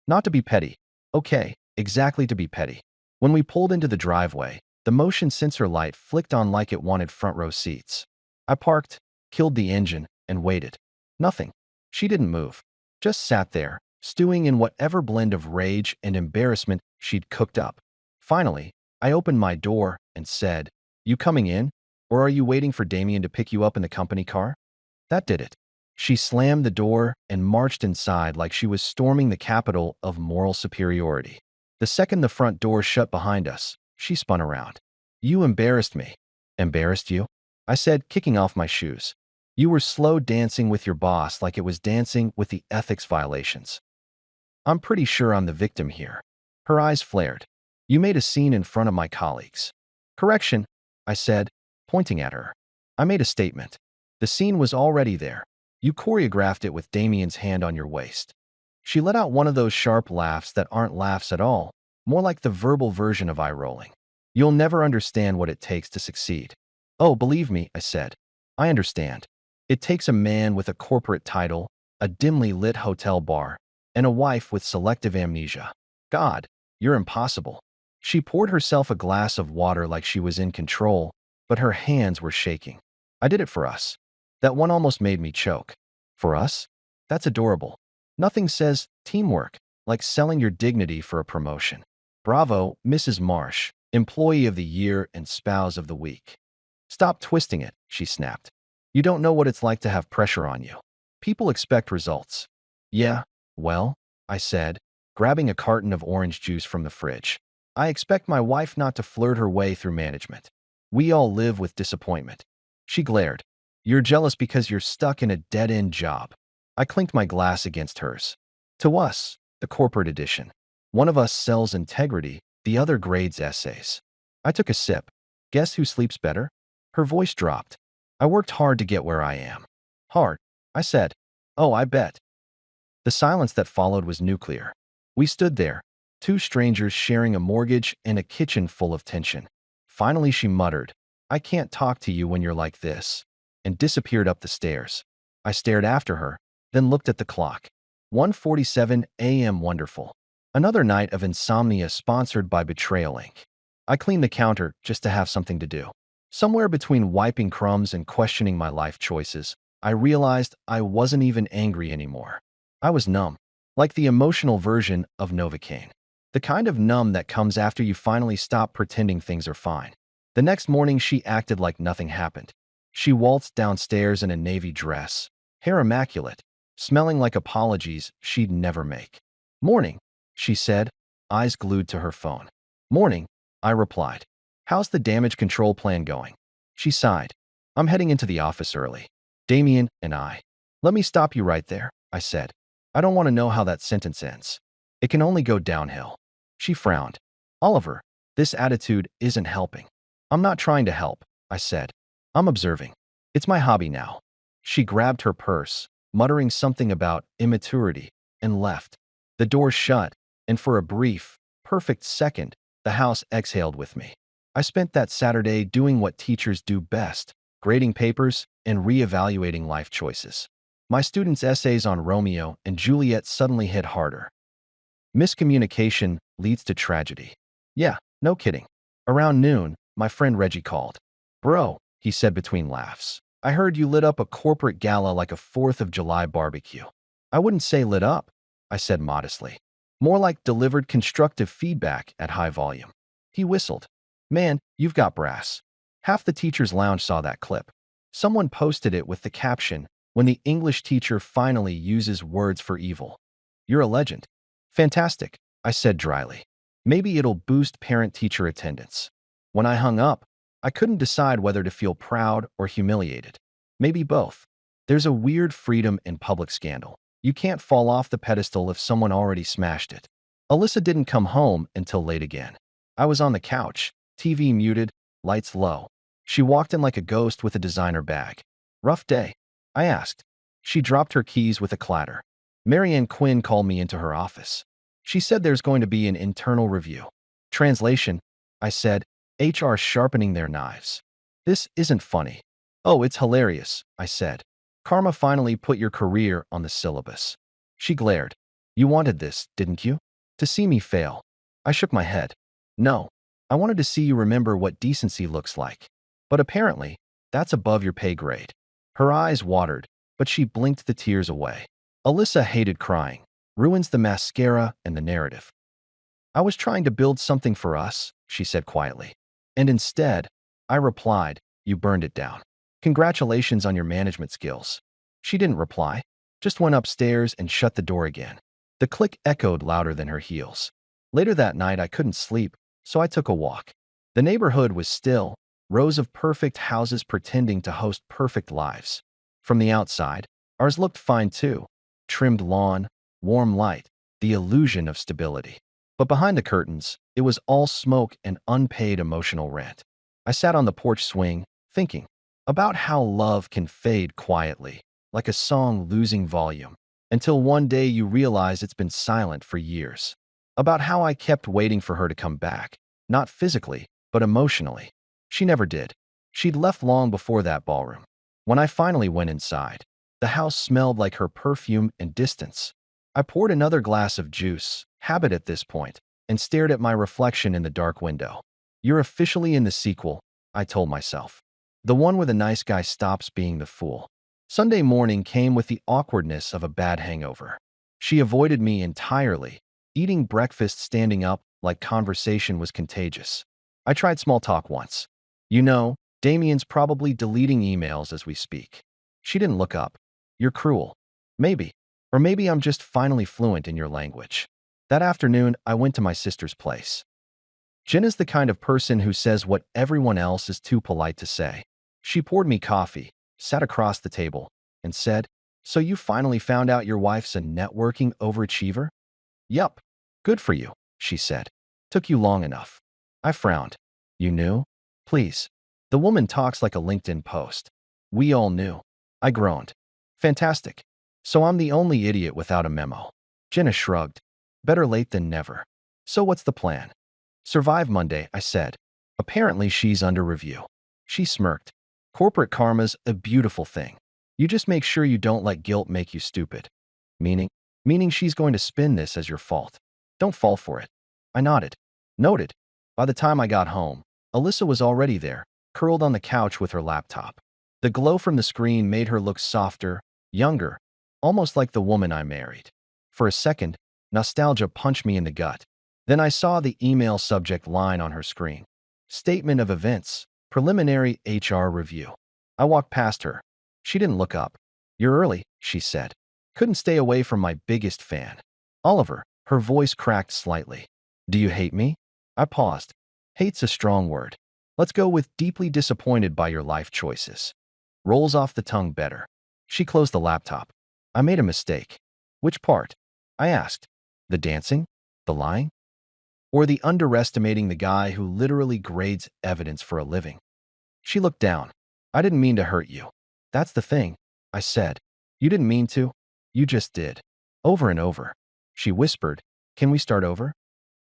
Speaker 1: Not to be petty. Okay, exactly, to be petty. When we pulled into the driveway, the motion sensor light flicked on like it wanted front row seats. I parked, killed the engine, and waited. Nothing. She didn't move. Just sat there, stewing in whatever blend of rage and embarrassment she'd cooked up. Finally, I opened my door and said, "You coming in? Or are you waiting for Damien to pick you up in the company car?" That did it. She slammed the door and marched inside like she was storming the capital of moral superiority. The second the front door shut behind us, she spun around. "You embarrassed me." "Embarrassed you?" I said, kicking off my shoes. "You were slow dancing with your boss like it was dancing with the ethics violations. I'm pretty sure I'm the victim here." Her eyes flared. "You made a scene in front of my colleagues." "Correction," I said, pointing at her. "I made a statement. The scene was already there. You choreographed it with Damien's hand on your waist." She let out one of those sharp laughs that aren't laughs at all, more like the verbal version of eye rolling. "You'll never understand what it takes to succeed." "Oh, believe me," I said. "I understand. It takes a man with a corporate title, a dimly lit hotel bar, and a wife with selective amnesia. God, you're impossible." She poured herself a glass of water like she was in control, but her hands were shaking. "I did it for us." That one almost made me choke. "For us?" That's adorable. Nothing says teamwork like selling your dignity for a promotion. Bravo, Mrs. Marsh, Employee of the Year and Spouse of the Week. "Stop twisting it," she snapped. "You don't know what it's like to have pressure on you. People expect results." "Yeah, well," I said, grabbing a carton of orange juice from the fridge. "I expect my wife not to flirt her way through management. We all live with disappointment." She glared. "You're jealous because you're stuck in a dead-end job." I clinked my glass against hers. "To us, the corporate edition. One of us sells integrity, the other grades essays." I took a sip. "Guess who sleeps better?" Her voice dropped. I worked hard to get where I am. Hard, I said. Oh, I bet. The silence that followed was nuclear. We stood there, two strangers sharing a mortgage and a kitchen full of tension. Finally, she muttered, I can't talk to you when you're like this, and disappeared up the stairs. I stared after her, then looked at the clock. 1:47 a.m. Wonderful. Another night of insomnia sponsored by Betrayal Inc. I cleaned the counter just to have something to do. Somewhere between wiping crumbs and questioning my life choices, I realized I wasn't even angry anymore. I was numb, like the emotional version of Novocaine. The kind of numb that comes after you finally stop pretending things are fine. The next morning, she acted like nothing happened. She waltzed downstairs in a navy dress, hair immaculate, smelling like apologies she'd never make. Morning, she said, eyes glued to her phone. Morning, I replied. How's the damage control plan going? She sighed. I'm heading into the office early. Damien and I. Let me stop you right there, I said. I don't want to know how that sentence ends. It can only go downhill. She frowned. Oliver, this attitude isn't helping. I'm not trying to help, I said. I'm observing. It's my hobby now. She grabbed her purse, muttering something about immaturity, and left. The door shut, and for a brief, perfect second, the house exhaled with me. I spent that Saturday doing what teachers do best, grading papers and reevaluating life choices. My students' essays on Romeo and Juliet suddenly hit harder. Miscommunication leads to tragedy. Yeah, no kidding. Around noon, my friend Reggie called. Bro, he said between laughs, I heard you lit up a corporate gala like a 4th of July barbecue. I wouldn't say lit up, I said modestly. More like delivered constructive feedback at high volume. He whistled. Man, you've got brass. Half the teacher's lounge saw that clip. Someone posted it with the caption, when the English teacher finally uses words for evil. You're a legend. Fantastic, I said dryly. Maybe it'll boost parent-teacher attendance. When I hung up, I couldn't decide whether to feel proud or humiliated. Maybe both. There's a weird freedom in public scandal. You can't fall off the pedestal if someone already smashed it. Alyssa didn't come home until late again. I was on the couch, TV muted, lights low. She walked in like a ghost with a designer bag. Rough day? I asked. She dropped her keys with a clatter. Marianne Quinn called me into her office. She said there's going to be an internal review. Translation, I said, HR sharpening their knives. This isn't funny. Oh, it's hilarious, I said. Karma finally put your career on the syllabus. She glared. You wanted this, didn't you? To see me fail. I shook my head. No, I wanted to see you remember what decency looks like. But apparently, that's above your pay grade. Her eyes watered, but she blinked the tears away. Alyssa hated crying. Ruins the mascara and the narrative. I was trying to build something for us, she said quietly. And instead, I replied, you burned it down. Congratulations on your management skills. She didn't reply, just went upstairs and shut the door again. The click echoed louder than her heels. Later that night, I couldn't sleep, so I took a walk. The neighborhood was still, rows of perfect houses pretending to host perfect lives. From the outside, ours looked fine too. Trimmed lawn, warm light, the illusion of stability. But behind the curtains, it was all smoke and unpaid emotional rent. I sat on the porch swing, thinking about how love can fade quietly, like a song losing volume, until one day you realize it's been silent for years. About how I kept waiting for her to come back, not physically, but emotionally. She never did. She'd left long before that ballroom. When I finally went inside, the house smelled like her perfume and distance. I poured another glass of juice, habit at this point, and stared at my reflection in the dark window. You're officially in the sequel, I told myself. The one where the nice guy stops being the fool. Sunday morning came with the awkwardness of a bad hangover. She avoided me entirely, eating breakfast standing up like conversation was contagious. I tried small talk once. You know, Damien's probably deleting emails as we speak. She didn't look up. You're cruel. Maybe. Or maybe I'm just finally fluent in your language. That afternoon, I went to my sister's place. Jenna's the kind of person who says what everyone else is too polite to say. She poured me coffee, sat across the table, and said, So you finally found out your wife's a networking overachiever? Yup. Good for you, she said. Took you long enough. I frowned. You knew? Please. The woman talks like a LinkedIn post. We all knew. I groaned. Fantastic. So I'm the only idiot without a memo. Jenna shrugged. Better late than never. So what's the plan? Survive Monday, I said. Apparently she's under review. She smirked. Corporate karma's a beautiful thing. You just make sure you don't let guilt make you stupid. Meaning? Meaning she's going to spin this as your fault. Don't fall for it. I nodded. Noted. By the time I got home, Alyssa was already there, curled on the couch with her laptop. The glow from the screen made her look softer, younger, almost like the woman I married. For a second, nostalgia punched me in the gut. Then I saw the email subject line on her screen. Statement of events, preliminary HR review. I walked past her. She didn't look up. You're early, she said. Couldn't stay away from my biggest fan. Oliver, her voice cracked slightly. Do you hate me? I paused. Hate's a strong word. Let's go with deeply disappointed by your life choices. Rolls off the tongue better. She closed the laptop. I made a mistake. Which part? I asked. The dancing? The lying? Or the underestimating the guy who literally grades evidence for a living? She looked down. I didn't mean to hurt you. That's the thing, I said. You didn't mean to. You just did. Over and over. She whispered, Can we start over?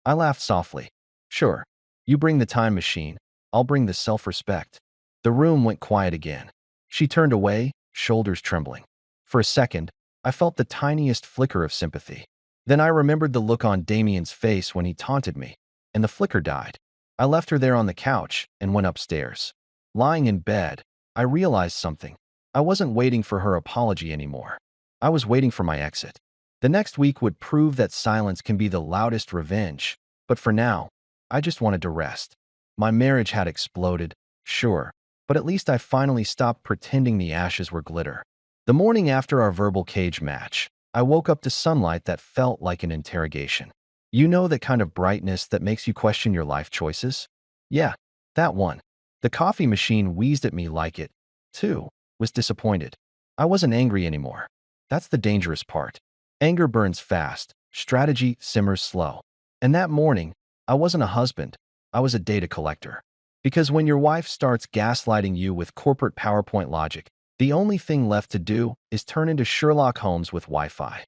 Speaker 1: I laughed softly. Sure. You bring the time machine. I'll bring the self-respect. The room went quiet again. She turned away, shoulders trembling. For a second, I felt the tiniest flicker of sympathy. Then I remembered the look on Damien's face when he taunted me, and the flicker died. I left her there on the couch and went upstairs. Lying in bed, I realized something. I wasn't waiting for her apology anymore. I was waiting for my exit. The next week would prove that silence can be the loudest revenge, but for now, I just wanted to rest. My marriage had exploded, sure, but at least I finally stopped pretending the ashes were glitter. The morning after our verbal cage match, I woke up to sunlight that felt like an interrogation. You know that kind of brightness that makes you question your life choices? Yeah, that one. The coffee machine wheezed at me like it, too, was disappointed. I wasn't angry anymore. That's the dangerous part. Anger burns fast, strategy simmers slow. And that morning, I wasn't a husband, I was a data collector. Because when your wife starts gaslighting you with corporate PowerPoint logic, the only thing left to do is turn into Sherlock Holmes with Wi-Fi.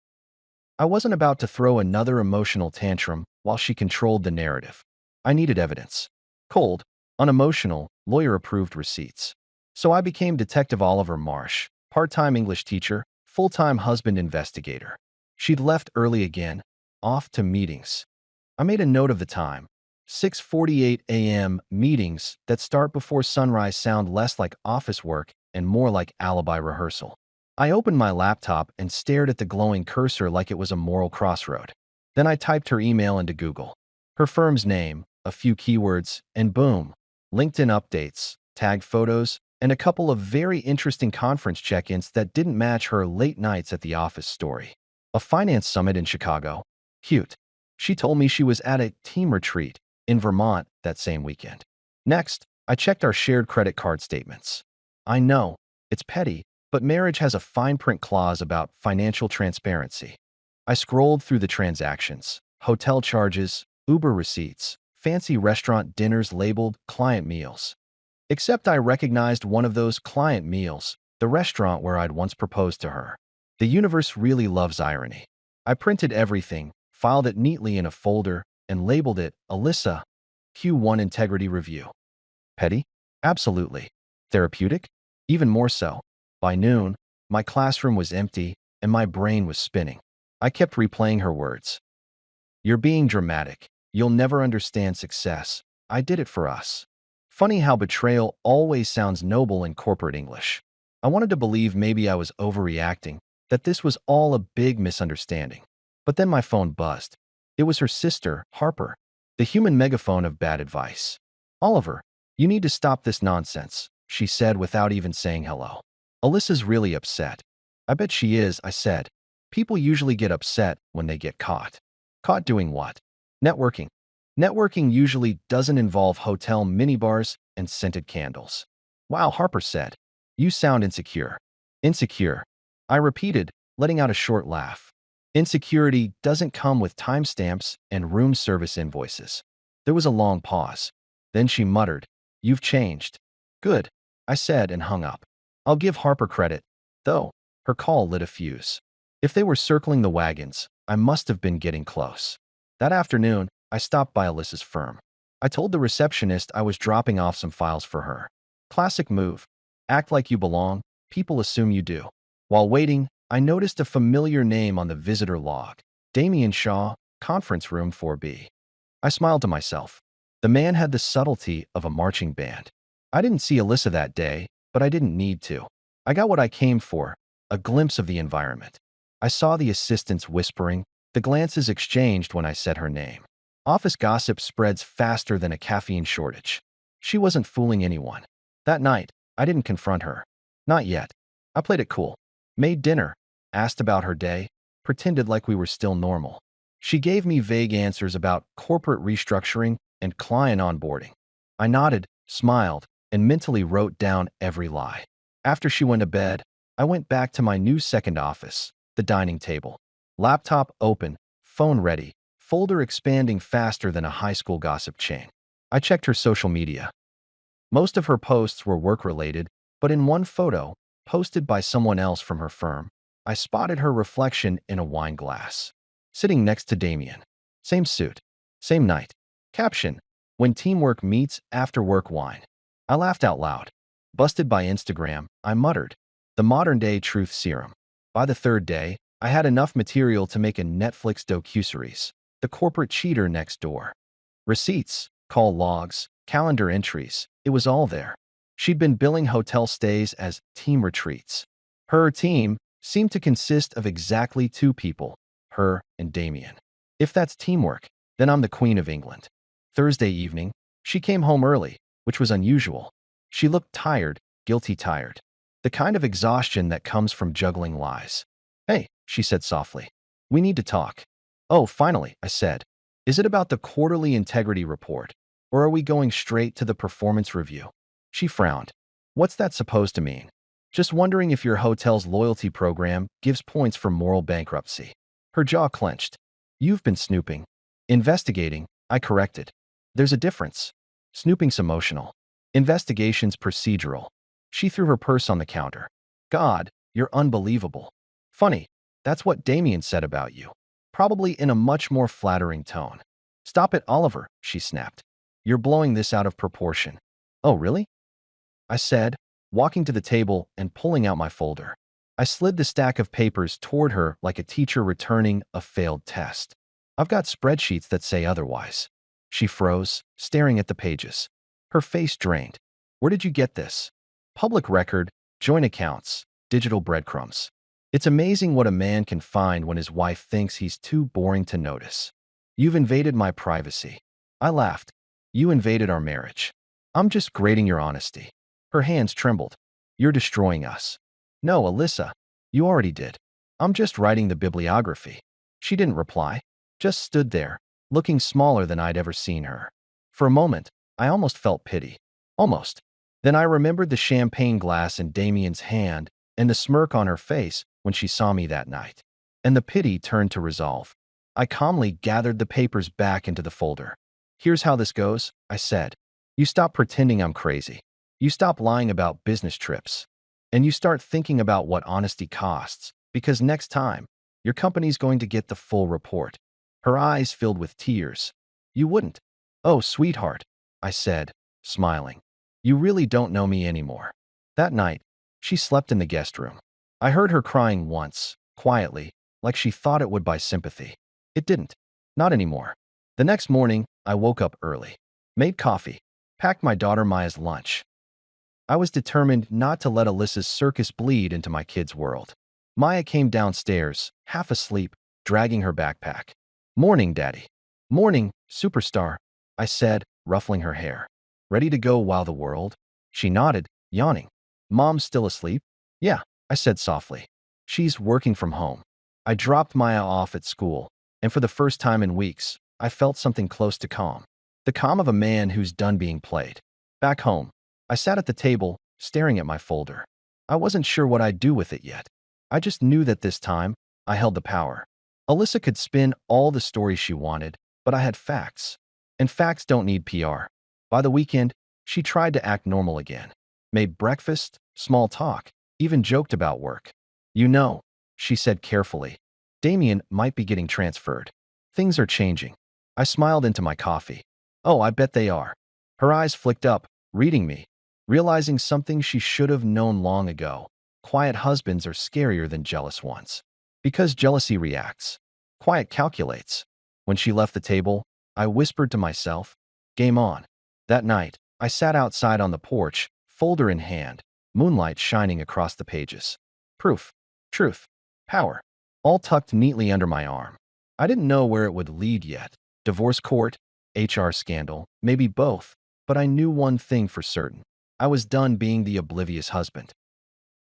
Speaker 1: I wasn't about to throw another emotional tantrum while she controlled the narrative. I needed evidence. Cold, unemotional, lawyer-approved receipts. So I became Detective Oliver Marsh, part-time English teacher, full-time husband investigator. She'd left early again, off to meetings. I made a note of the time. 6:48 a.m. meetings that start before sunrise sound less like office work and more like alibi rehearsal. I opened my laptop and stared at the glowing cursor like it was a moral crossroad. Then I typed her email into Google. Her firm's name, a few keywords, and boom, LinkedIn updates, tagged photos, and a couple of very interesting conference check-ins that didn't match her late nights at the office story. A finance summit in Chicago. Cute. She told me she was at a team retreat in Vermont that same weekend. Next, I checked our shared credit card statements. I know, it's petty, but marriage has a fine print clause about financial transparency. I scrolled through the transactions, hotel charges, Uber receipts, fancy restaurant dinners labeled client meals. Except I recognized one of those client meals, the restaurant where I'd once proposed to her. The universe really loves irony. I printed everything, filed it neatly in a folder, and labeled it Alyssa Q1 Integrity Review. Petty? Absolutely. Therapeutic? Even more so. By noon, my classroom was empty and my brain was spinning. I kept replaying her words. You're being dramatic. You'll never understand success. I did it for us. Funny how betrayal always sounds noble in corporate English. I wanted to believe maybe I was overreacting, that this was all a big misunderstanding. But then my phone buzzed. It was her sister, Harper, the human megaphone of bad advice. Oliver, you need to stop this nonsense, she said without even saying hello. Alyssa's really upset. I bet she is, I said. People usually get upset when they get caught. Caught doing what? Networking. Networking usually doesn't involve hotel minibars and scented candles. Wow, Harper said. You sound insecure. Insecure. I repeated, letting out a short laugh. Insecurity doesn't come with timestamps and room service invoices. There was a long pause. Then she muttered, You've changed. Good, I said and hung up. I'll give Harper credit, though. Her call lit a fuse. If they were circling the wagons, I must have been getting close. That afternoon, I stopped by Alyssa's firm. I told the receptionist I was dropping off some files for her. Classic move. Act like you belong, people assume you do. While waiting, I noticed a familiar name on the visitor log. Damien Shaw, conference room 4B. I smiled to myself. The man had the subtlety of a marching band. I didn't see Alyssa that day, but I didn't need to. I got what I came for, a glimpse of the environment. I saw the assistants whispering, the glances exchanged when I said her name. Office gossip spreads faster than a caffeine shortage. She wasn't fooling anyone. That night, I didn't confront her. Not yet. I played it cool. Made dinner, asked about her day, pretended like we were still normal. She gave me vague answers about corporate restructuring and client onboarding. I nodded, smiled, and mentally wrote down every lie. After she went to bed, I went back to my new second office, the dining table. Laptop open, phone ready, folder expanding faster than a high school gossip chain. I checked her social media. Most of her posts were work-related, but in one photo, posted by someone else from her firm, I spotted her reflection in a wine glass. Sitting next to Damien. Same suit. Same night. Caption: when teamwork meets after-work wine. I laughed out loud. Busted by Instagram, I muttered. The modern-day truth serum. By the third day, I had enough material to make a Netflix docuseries. The corporate cheater next door. Receipts, call logs, calendar entries. It was all there. She'd been billing hotel stays as team retreats. Her team seemed to consist of exactly two people, her and Damien. If that's teamwork, then I'm the Queen of England. Thursday evening, she came home early, which was unusual. She looked tired, guilty tired. The kind of exhaustion that comes from juggling lies. Hey, she said softly. We need to talk. Oh, finally, I said. Is it about the quarterly integrity report, or are we going straight to the performance review? She frowned. What's that supposed to mean? Just wondering if your hotel's loyalty program gives points for moral bankruptcy. Her jaw clenched. You've been snooping. Investigating, I corrected. There's a difference. Snooping's emotional. Investigation's procedural. She threw her purse on the counter. God, you're unbelievable. Funny, that's what Damien said about you. Probably in a much more flattering tone. Stop it, Oliver, she snapped. You're blowing this out of proportion. Oh, really? I said, walking to the table and pulling out my folder. I slid the stack of papers toward her like a teacher returning a failed test. I've got spreadsheets that say otherwise. She froze, staring at the pages. Her face drained. Where did you get this? Public record, joint accounts, digital breadcrumbs. It's amazing what a man can find when his wife thinks he's too boring to notice. You've invaded my privacy. I laughed. You invaded our marriage. I'm just grading your honesty. Her hands trembled. You're destroying us. No, Alyssa. You already did. I'm just writing the bibliography. She didn't reply. Just stood there, looking smaller than I'd ever seen her. For a moment, I almost felt pity. Almost. Then I remembered the champagne glass in Damien's hand and the smirk on her face when she saw me that night. And the pity turned to resolve. I calmly gathered the papers back into the folder. Here's how this goes, I said. You stop pretending I'm crazy. You stop lying about business trips. And you start thinking about what honesty costs, because next time, your company's going to get the full report. Her eyes filled with tears. You wouldn't. Oh, sweetheart, I said, smiling. You really don't know me anymore. That night, she slept in the guest room. I heard her crying once, quietly, like she thought it would buy sympathy. It didn't. Not anymore. The next morning, I woke up early, made coffee, packed my daughter Maya's lunch. I was determined not to let Alyssa's circus bleed into my kids' world. Maya came downstairs, half asleep, dragging her backpack. Morning, Daddy. Morning, superstar, I said, ruffling her hair. Ready to go wow the world? She nodded, yawning. Mom's still asleep? Yeah, I said softly. She's working from home. I dropped Maya off at school, and for the first time in weeks, I felt something close to calm. The calm of a man who's done being played. Back home, I sat at the table, staring at my folder. I wasn't sure what I'd do with it yet. I just knew that this time, I held the power. Alyssa could spin all the stories she wanted, but I had facts. And facts don't need PR. By the weekend, she tried to act normal again. Made breakfast, small talk, even joked about work. You know, she said carefully, Damien might be getting transferred. Things are changing. I smiled into my coffee. Oh, I bet they are. Her eyes flicked up, reading me, realizing something she should have known long ago. Quiet husbands are scarier than jealous ones. Because jealousy reacts. Quiet calculates. When she left the table, I whispered to myself, game on. That night, I sat outside on the porch, folder in hand, moonlight shining across the pages. Proof, truth, power, all tucked neatly under my arm. I didn't know where it would lead yet. Divorce court, HR scandal, maybe both, but I knew one thing for certain. I was done being the oblivious husband.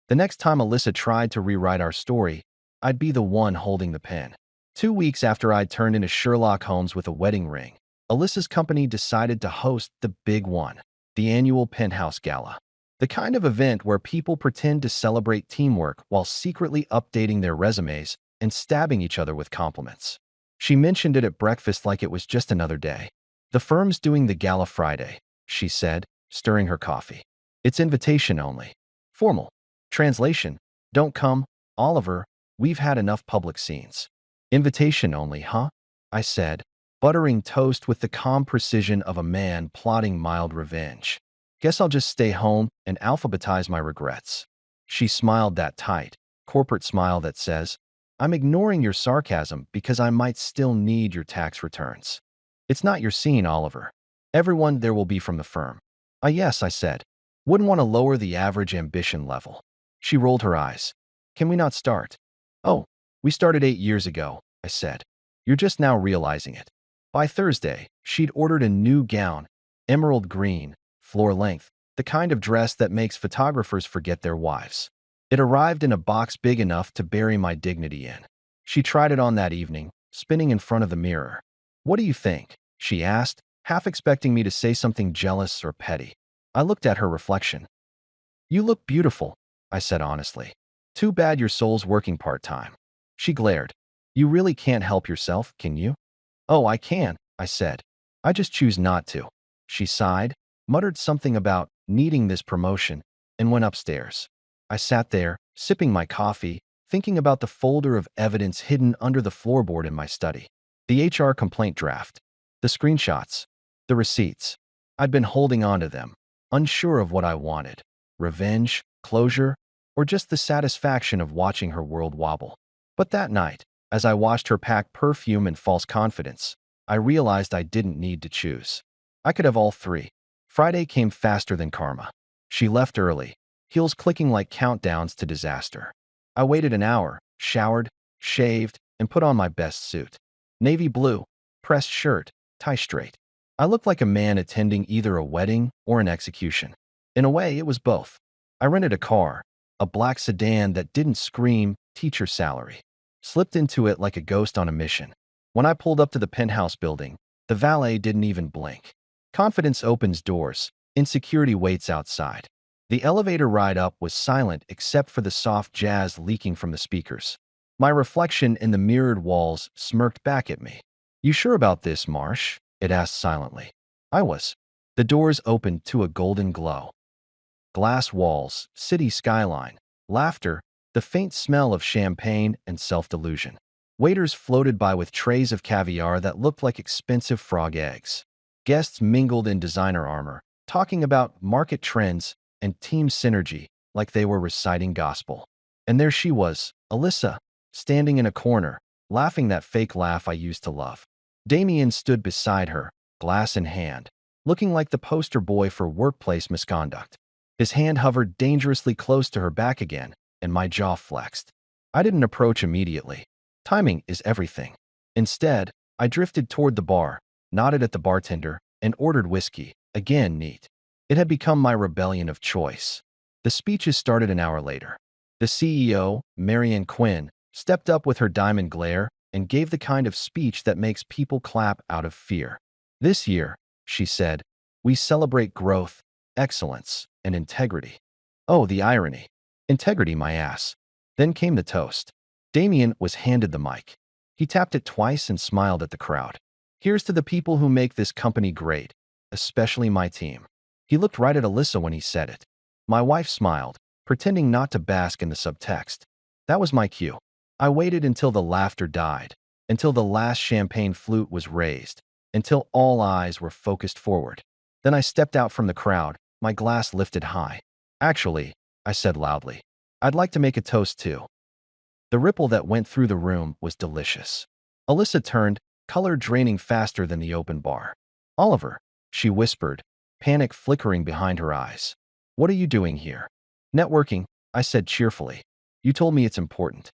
Speaker 1: The next time Alyssa tried to rewrite our story, I'd be the one holding the pen. 2 weeks after I'd turned into Sherlock Holmes with a wedding ring, Alyssa's company decided to host the big one, the annual Penthouse Gala. The kind of event where people pretend to celebrate teamwork while secretly updating their resumes and stabbing each other with compliments. She mentioned it at breakfast like it was just another day. The firm's doing the gala Friday, she said, stirring her coffee. It's invitation only. Formal. Translation, don't come, Oliver, we've had enough public scenes. Invitation only, huh? I said, buttering toast with the calm precision of a man plotting mild revenge. Guess I'll just stay home and alphabetize my regrets. She smiled that tight, corporate smile that says, I'm ignoring your sarcasm because I might still need your tax returns. It's not your scene, Oliver. Everyone there will be from the firm. Yes, I said. Wouldn't want to lower the average ambition level. She rolled her eyes. Can we not start? Oh, we started 8 years ago, I said. You're just now realizing it. By Thursday, she'd ordered a new gown, emerald green, floor length, the kind of dress that makes photographers forget their wives. It arrived in a box big enough to bury my dignity in. She tried it on that evening, spinning in front of the mirror. What do you think? She asked, half expecting me to say something jealous or petty. I looked at her reflection. You look beautiful, I said honestly. Too bad your soul's working part-time. She glared. You really can't help yourself, can you? Oh, I can, I said. I just choose not to. She sighed, muttered something about needing this promotion, and went upstairs. I sat there, sipping my coffee, thinking about the folder of evidence hidden under the floorboard in my study. The HR complaint draft, the screenshots, the receipts. I'd been holding on to them, unsure of what I wanted. Revenge, closure, or just the satisfaction of watching her world wobble. But that night, as I watched her pack perfume and false confidence, I realized I didn't need to choose. I could have all three. Friday came faster than karma. She left early, heels clicking like countdowns to disaster. I waited an hour, showered, shaved, and put on my best suit. Navy blue, pressed shirt, tie straight. I looked like a man attending either a wedding or an execution. In a way, it was both. I rented a car, a black sedan that didn't scream teacher salary. Slipped into it like a ghost on a mission. When I pulled up to the penthouse building, the valet didn't even blink. Confidence opens doors, insecurity waits outside. The elevator ride up was silent except for the soft jazz leaking from the speakers. My reflection in the mirrored walls smirked back at me. You sure about this, Marsh? It asked silently. I was. The doors opened to a golden glow. Glass walls, city skyline, laughter, the faint smell of champagne and self-delusion. Waiters floated by with trays of caviar that looked like expensive frog eggs. Guests mingled in designer armor, talking about market trends and team synergy like they were reciting gospel. And there she was, Alyssa, standing in a corner, laughing that fake laugh I used to love. Damien stood beside her, glass in hand, looking like the poster boy for workplace misconduct. His hand hovered dangerously close to her back again, and my jaw flexed. I didn't approach immediately. Timing is everything. Instead, I drifted toward the bar, nodded at the bartender, and ordered whiskey, again neat. It had become my rebellion of choice. The speeches started an hour later. The CEO, Marianne Quinn, stepped up with her diamond glare and gave the kind of speech that makes people clap out of fear. This year, she said, we celebrate growth, excellence, and integrity. Oh, the irony. Integrity, my ass. Then came the toast. Damien was handed the mic. He tapped it twice and smiled at the crowd. Here's to the people who make this company great, especially my team. He looked right at Alyssa when he said it. My wife smiled, pretending not to bask in the subtext. That was my cue. I waited until the laughter died, until the last champagne flute was raised, until all eyes were focused forward. Then I stepped out from the crowd, my glass lifted high. Actually, I said loudly, I'd like to make a toast too. The ripple that went through the room was delicious. Alyssa turned, color draining faster than the open bar. Oliver, she whispered, panic flickering behind her eyes. What are you doing here? Networking, I said cheerfully. You told me it's important.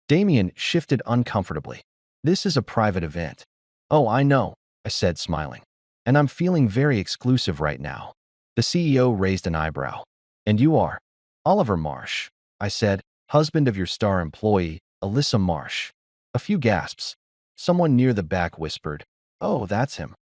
Speaker 1: Damien shifted uncomfortably. This is a private event. Oh, I know, I said smiling. And I'm feeling very exclusive right now. The CEO raised an eyebrow. And you are? Oliver Marsh, I said, husband of your star employee, Alyssa Marsh. A few gasps. Someone near the back whispered, oh, that's him.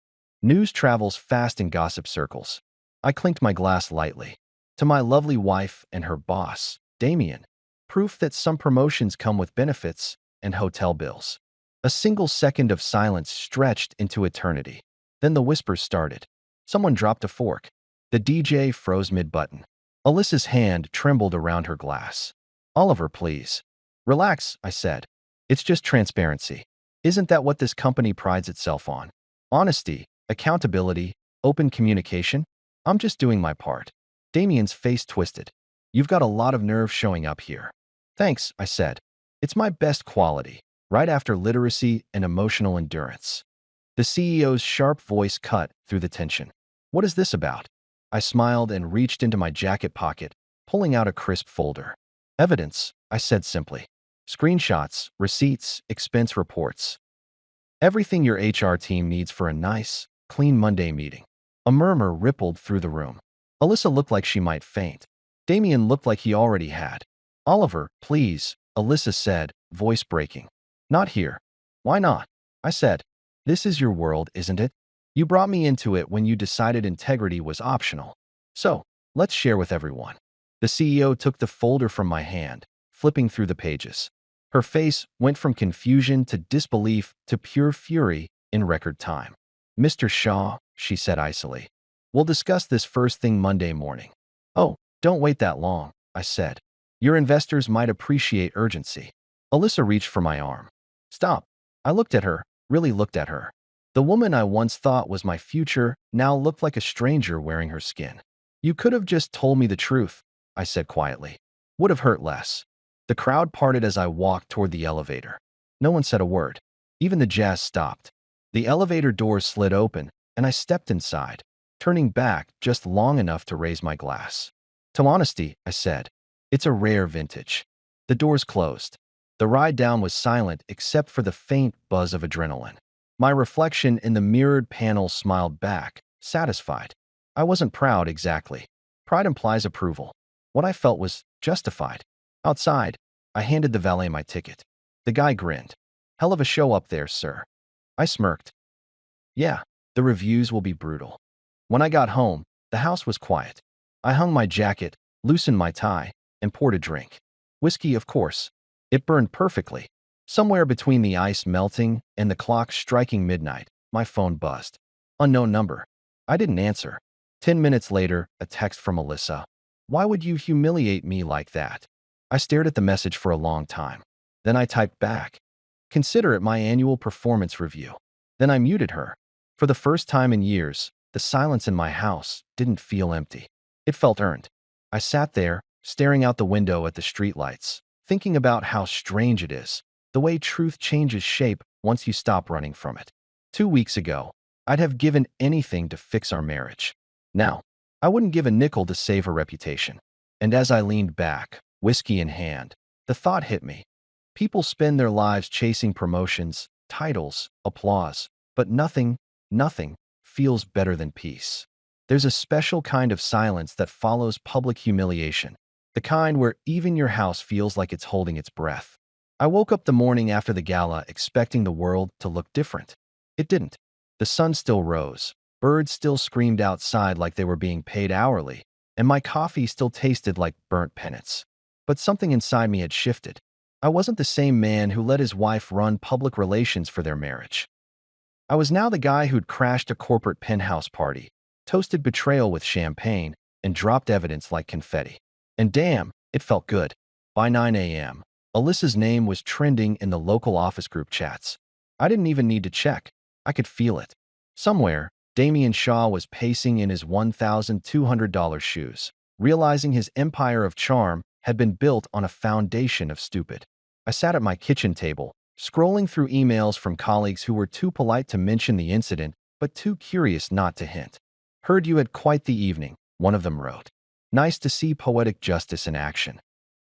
Speaker 1: News travels fast in gossip circles. I clinked my glass lightly. To my lovely wife and her boss, Damien. Proof that some promotions come with benefits and hotel bills. A single second of silence stretched into eternity. Then the whispers started. Someone dropped a fork. The DJ froze mid-button. Alyssa's hand trembled around her glass. Oliver, please. Relax, I said. It's just transparency. Isn't that what this company prides itself on? Honesty, accountability, open communication? I'm just doing my part. Damien's face twisted. You've got a lot of nerve showing up here. Thanks, I said. It's my best quality, right after literacy and emotional endurance. The CEO's sharp voice cut through the tension. What is this about? I smiled and reached into my jacket pocket, pulling out a crisp folder. Evidence, I said simply. Screenshots, receipts, expense reports. Everything your HR team needs for a nice, clean Monday meeting. A murmur rippled through the room. Alyssa looked like she might faint. Damien looked like he already had. Oliver, please, Alyssa said, voice breaking. Not here. Why not? I said. This is your world, isn't it? You brought me into it when you decided integrity was optional. So, let's share with everyone. The CEO took the folder from my hand, flipping through the pages. Her face went from confusion to disbelief to pure fury in record time. Mr. Shaw, she said icily. We'll discuss this first thing Monday morning. Oh, don't wait that long, I said. Your investors might appreciate urgency. Alyssa reached for my arm. Stop. I looked at her, really looked at her. The woman I once thought was my future now looked like a stranger wearing her skin. You could have just told me the truth, I said quietly. Would have hurt less. The crowd parted as I walked toward the elevator. No one said a word. Even the jazz stopped. The elevator doors slid open, and I stepped inside, turning back just long enough to raise my glass. To honesty, I said. It's a rare vintage. The doors closed. The ride down was silent except for the faint buzz of adrenaline. My reflection in the mirrored panel smiled back, satisfied. I wasn't proud exactly. Pride implies approval. What I felt was justified. Outside, I handed the valet my ticket. The guy grinned. Hell of a show up there, sir. I smirked. Yeah, the reviews will be brutal. When I got home, the house was quiet. I hung my jacket, loosened my tie, and poured a drink. Whiskey, of course. It burned perfectly. Somewhere between the ice melting and the clock striking midnight, my phone buzzed. Unknown number. I didn't answer. 10 minutes later, a text from Alyssa. Why would you humiliate me like that? I stared at the message for a long time. Then I typed back. Consider it my annual performance review. Then I muted her. For the first time in years, the silence in my house didn't feel empty. It felt earned. I sat there, staring out the window at the streetlights, thinking about how strange it is, the way truth changes shape once you stop running from it. 2 weeks ago, I'd have given anything to fix our marriage. Now, I wouldn't give a nickel to save her reputation. And as I leaned back, whiskey in hand, the thought hit me. People spend their lives chasing promotions, titles, applause, but nothing feels better than peace. There's a special kind of silence that follows public humiliation, the kind where even your house feels like it's holding its breath. I woke up the morning after the gala expecting the world to look different. It didn't. The sun still rose, birds still screamed outside like they were being paid hourly, and my coffee still tasted like burnt pennants. But something inside me had shifted. I wasn't the same man who let his wife run public relations for their marriage. I was now the guy who'd crashed a corporate penthouse party, toasted betrayal with champagne, and dropped evidence like confetti. And damn, It felt good. By 9 a.m., Alyssa's name was trending in the local office group chats. I didn't even need to check. I could feel it. Somewhere, Damien Shaw was pacing in his $1,200 shoes, realizing his empire of charm had been built on a foundation of stupid. I sat at my kitchen table, scrolling through emails from colleagues who were too polite to mention the incident, but too curious not to hint. Heard you had quite the evening, one of them wrote. Nice to see poetic justice in action.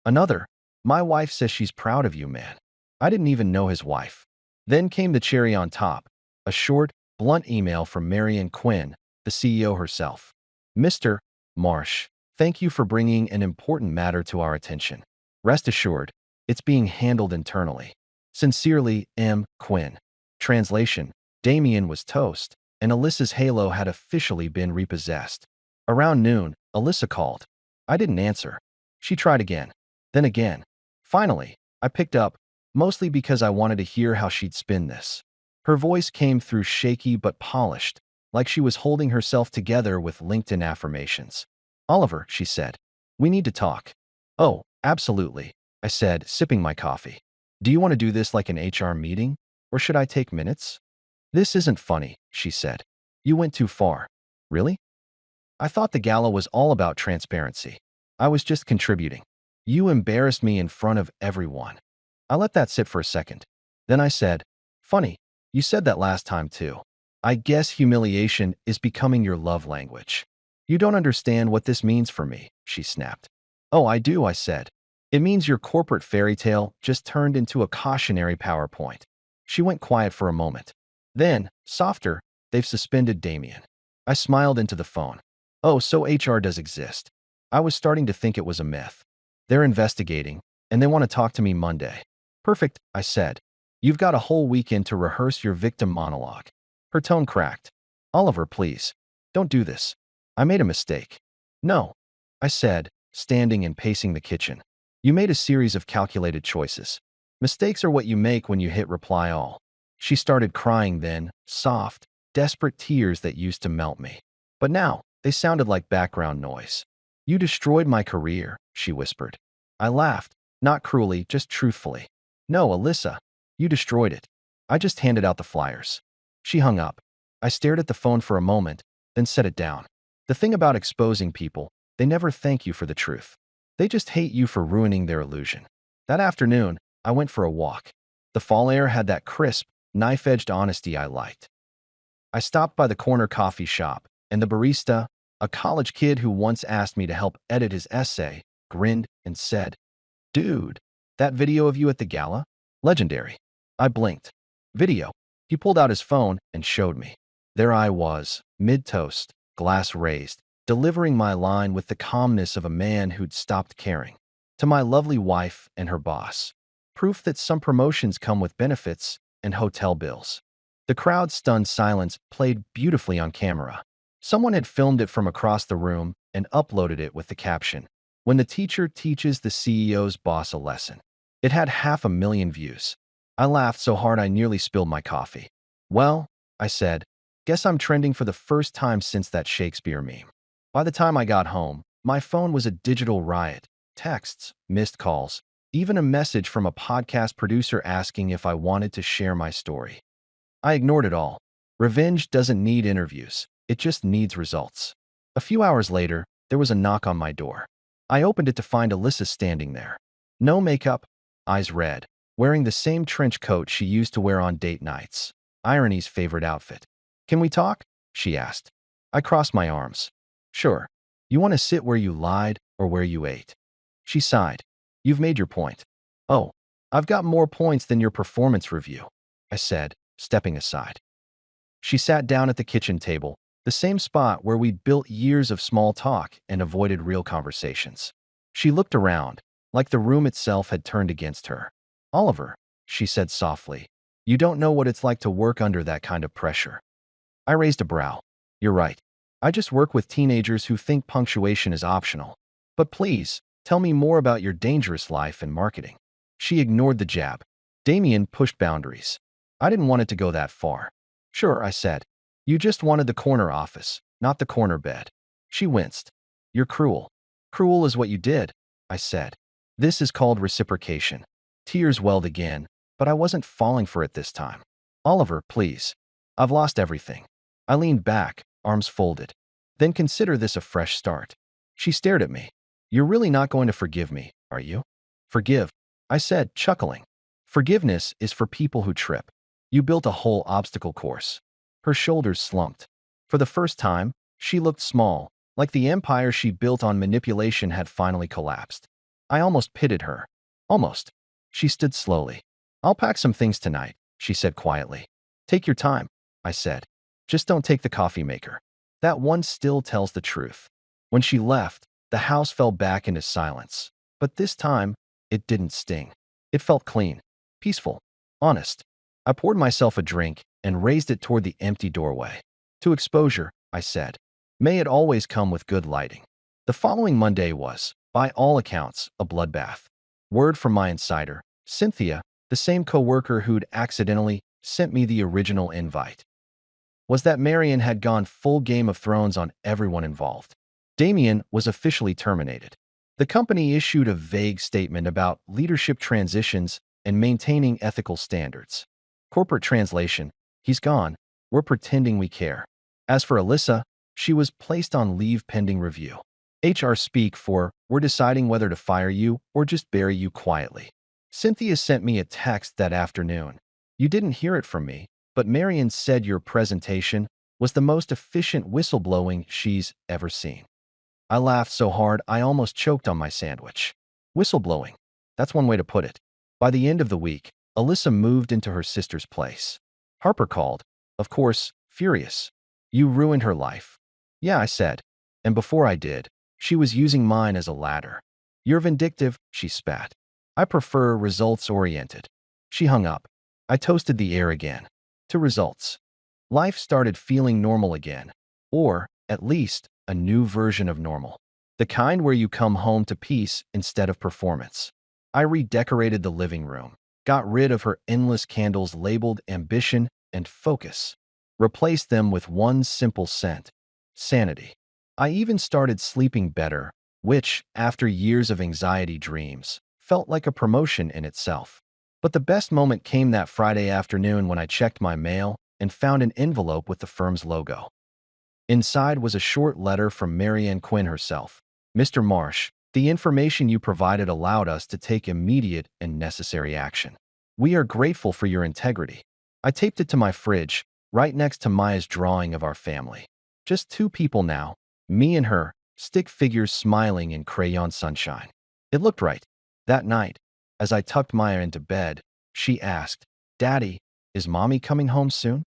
Speaker 1: Another, my wife says she's proud of you, man. I didn't even know his wife. Then came the cherry on top, a short, blunt email from Marion Quinn, the CEO herself. Mr. Marsh, thank you for bringing an important matter to our attention. Rest assured, it's being handled internally. Sincerely, M. Quinn. Translation: Damien was toast, and Alyssa's halo had officially been repossessed. Around noon, Alyssa called. I didn't answer. She tried again, then again. Finally, I picked up, mostly because I wanted to hear how she'd spin this. Her voice came through shaky but polished, like she was holding herself together with LinkedIn affirmations. Oliver, she said, we need to talk. Oh, absolutely, I said, sipping my coffee. Do you want to do this like an HR meeting, or should I take minutes? This isn't funny, she said. You went too far. Really? I thought the gala was all about transparency. I was just contributing. You embarrassed me in front of everyone. I let that sit for a second. Then I said, funny, you said that last time too. I guess humiliation is becoming your love language. You don't understand what this means for me, she snapped. Oh, I do, I said. It means your corporate fairy tale just turned into a cautionary PowerPoint. She went quiet for a moment. Then, softer, they've suspended Damien. I smiled into the phone. Oh, so HR does exist. I was starting to think it was a myth. They're investigating, and they want to talk to me Monday. Perfect, I said. You've got a whole weekend to rehearse your victim monologue. Her tone cracked. Oliver, please. Don't do this. I made a mistake. No, I said, standing and pacing the kitchen. You made a series of calculated choices. Mistakes are what you make when you hit reply all. She started crying then, soft, desperate tears that used to melt me. But now, they sounded like background noise. You destroyed my career, she whispered. I laughed, not cruelly, just truthfully. No, Alyssa, you destroyed it. I just handed out the flyers. She hung up. I stared at the phone for a moment, then set it down. The thing about exposing people, they never thank you for the truth. They just hate you for ruining their illusion. That afternoon, I went for a walk. The fall air had that crisp, knife-edged honesty I liked. I stopped by the corner coffee shop, and the barista, a college kid who once asked me to help edit his essay, grinned and said, Dude, that video of you at the gala? Legendary. I blinked. Video. He pulled out his phone and showed me. There I was, mid-toast, glass raised, delivering my line with the calmness of a man who'd stopped caring. To my lovely wife and her boss. Proof that some promotions come with benefits and hotel bills. The crowd's stunned silence played beautifully on camera. Someone had filmed it from across the room and uploaded it with the caption, When the teacher teaches the CEO's boss a lesson. It had 500,000 views. I laughed so hard I nearly spilled my coffee. Well, I said, guess I'm trending for the first time since that Shakespeare meme. By the time I got home, my phone was a digital riot. Texts, missed calls, even a message from a podcast producer asking if I wanted to share my story. I ignored it all. Revenge doesn't need interviews. It just needs results. A few hours later, there was a knock on my door. I opened it to find Alyssa standing there. No makeup, eyes red, wearing the same trench coat she used to wear on date nights. Irony's favorite outfit. Can we talk? She asked. I crossed my arms. Sure. You want to sit where you lied or where you ate? She sighed. You've made your point. Oh, I've got more points than your performance review, I said, stepping aside. She sat down at the kitchen table, the same spot where we'd built years of small talk and avoided real conversations. She looked around, like the room itself had turned against her. Oliver, she said softly, you don't know what it's like to work under that kind of pressure. I raised a brow. You're right. I just work with teenagers who think punctuation is optional. But please, tell me more about your dangerous life in marketing. She ignored the jab. Damien pushed boundaries. I didn't want it to go that far. Sure, I said. You just wanted the corner office, not the corner bed. She winced. You're cruel. Cruel is what you did. I said. This is called reciprocation. Tears welled again, but I wasn't falling for it this time. Oliver, please. I've lost everything. I leaned back, arms folded. Then consider this a fresh start. She stared at me. You're really not going to forgive me, are you? Forgive, I said, chuckling. Forgiveness is for people who trip. You built a whole obstacle course. Her shoulders slumped. For the first time, she looked small, like the empire she built on manipulation had finally collapsed. I almost pitied her. Almost. She stood slowly. I'll pack some things tonight, she said quietly. Take your time, I said. Just don't take the coffee maker. That one still tells the truth. When she left, the house fell back into silence. But this time, it didn't sting. It felt clean, peaceful, honest. I poured myself a drink and raised it toward the empty doorway. To exposure, I said. May it always come with good lighting. The following Monday was, by all accounts, a bloodbath. Word from my insider, Cynthia, the same co-worker who'd accidentally sent me the original invite, was that Marion had gone full Game of Thrones on everyone involved. Damien was officially terminated. The company issued a vague statement about leadership transitions and maintaining ethical standards. Corporate translation, he's gone. We're pretending we care. As for Alyssa, she was placed on leave pending review. HR speak for, we're deciding whether to fire you or just bury you quietly. Cynthia sent me a text that afternoon. You didn't hear it from me, but Marion said your presentation was the most efficient whistleblowing she's ever seen. I laughed so hard I almost choked on my sandwich. Whistleblowing. That's one way to put it. By the end of the week, Alyssa moved into her sister's place. Harper called, of course, furious. You ruined her life. Yeah, I said. And before I did, she was using mine as a ladder. You're vindictive, she spat. I prefer results-oriented. She hung up. I toasted the air again. To results. Life started feeling normal again. Or, at least, a new version of normal. The kind where you come home to peace instead of performance. I redecorated the living room, got rid of her endless candles labeled ambition and focus, replaced them with one simple scent, sanity. I even started sleeping better, which, after years of anxiety dreams, felt like a promotion in itself. But the best moment came that Friday afternoon when I checked my mail and found an envelope with the firm's logo. Inside was a short letter from Marianne Quinn herself. Mr. Marsh, the information you provided allowed us to take immediate and necessary action. We are grateful for your integrity. I taped it to my fridge, right next to Maya's drawing of our family. Just two people now, me and her, stick figures smiling in crayon sunshine. It looked right. That night, as I tucked Maya into bed, she asked, Daddy, is Mommy coming home soon?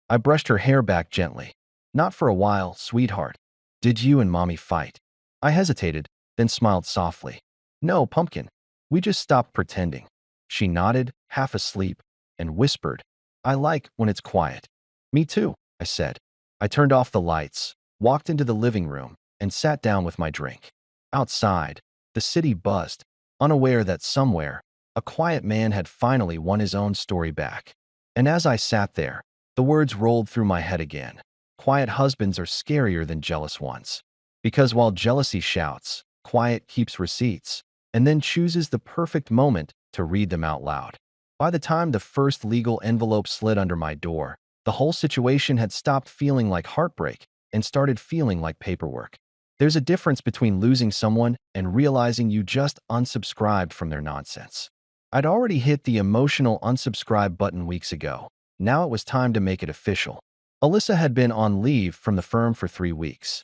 Speaker 1: I brushed her hair back gently. Not for a while, sweetheart. Did you and Mommy fight? I hesitated, then smiled softly. No, Pumpkin. We just stopped pretending. She nodded, half asleep, and whispered, I like when it's quiet. Me too, I said. I turned off the lights, walked into the living room, and sat down with my drink. Outside, the city buzzed, unaware that somewhere, a quiet man had finally won his own story back. And as I sat there, the words rolled through my head again. Quiet husbands are scarier than jealous ones. Because while jealousy shouts, quiet keeps receipts, and then chooses the perfect moment to read them out loud. By the time the first legal envelope slid under my door, the whole situation had stopped feeling like heartbreak and started feeling like paperwork. There's a difference between losing someone and realizing you just unsubscribed from their nonsense. I'd already hit the emotional unsubscribe button weeks ago. Now it was time to make it official. Alyssa had been on leave from the firm for 3 weeks.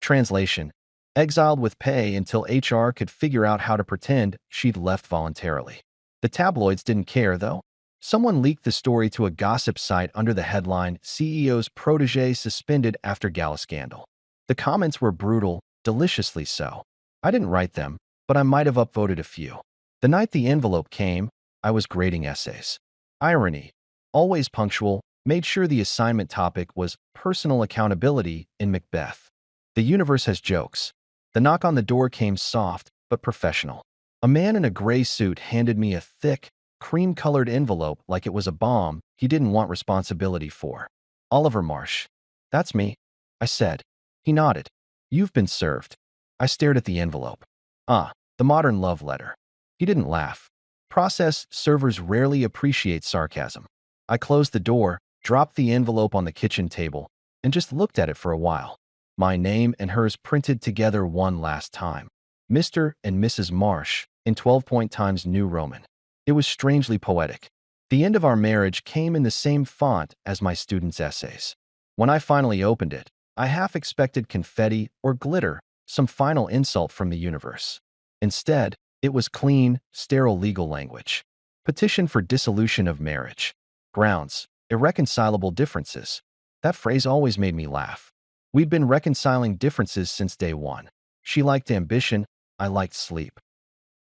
Speaker 1: Translation: exiled with pay until HR could figure out how to pretend she'd left voluntarily. The tabloids didn't care, though. Someone leaked the story to a gossip site under the headline, CEO's protege suspended after gala scandal. The comments were brutal, deliciously so. I didn't write them, but I might have upvoted a few. The night the envelope came, I was grading essays. Irony, always punctual, made sure the assignment topic was personal accountability in Macbeth. The universe has jokes. The knock on the door came soft, but professional. A man in a gray suit handed me a thick, cream-colored envelope like it was a bomb he didn't want responsibility for. Oliver Marsh. That's me, I said. He nodded. You've been served. I stared at the envelope. Ah, The modern love letter. He didn't laugh. Process servers rarely appreciate sarcasm. I closed the door, dropped the envelope on the kitchen table, and just looked at it for a while. My name and hers printed together one last time. Mr. and Mrs. Marsh, in 12-point Times New Roman. It was strangely poetic. The end of our marriage came in the same font as my students' essays. When I finally opened it, I half expected confetti or glitter, some final insult from the universe. Instead, it was clean, sterile legal language. Petition for dissolution of marriage. Grounds: irreconcilable differences. That phrase always made me laugh. We'd been reconciling differences since day one. She liked ambition, I liked sleep.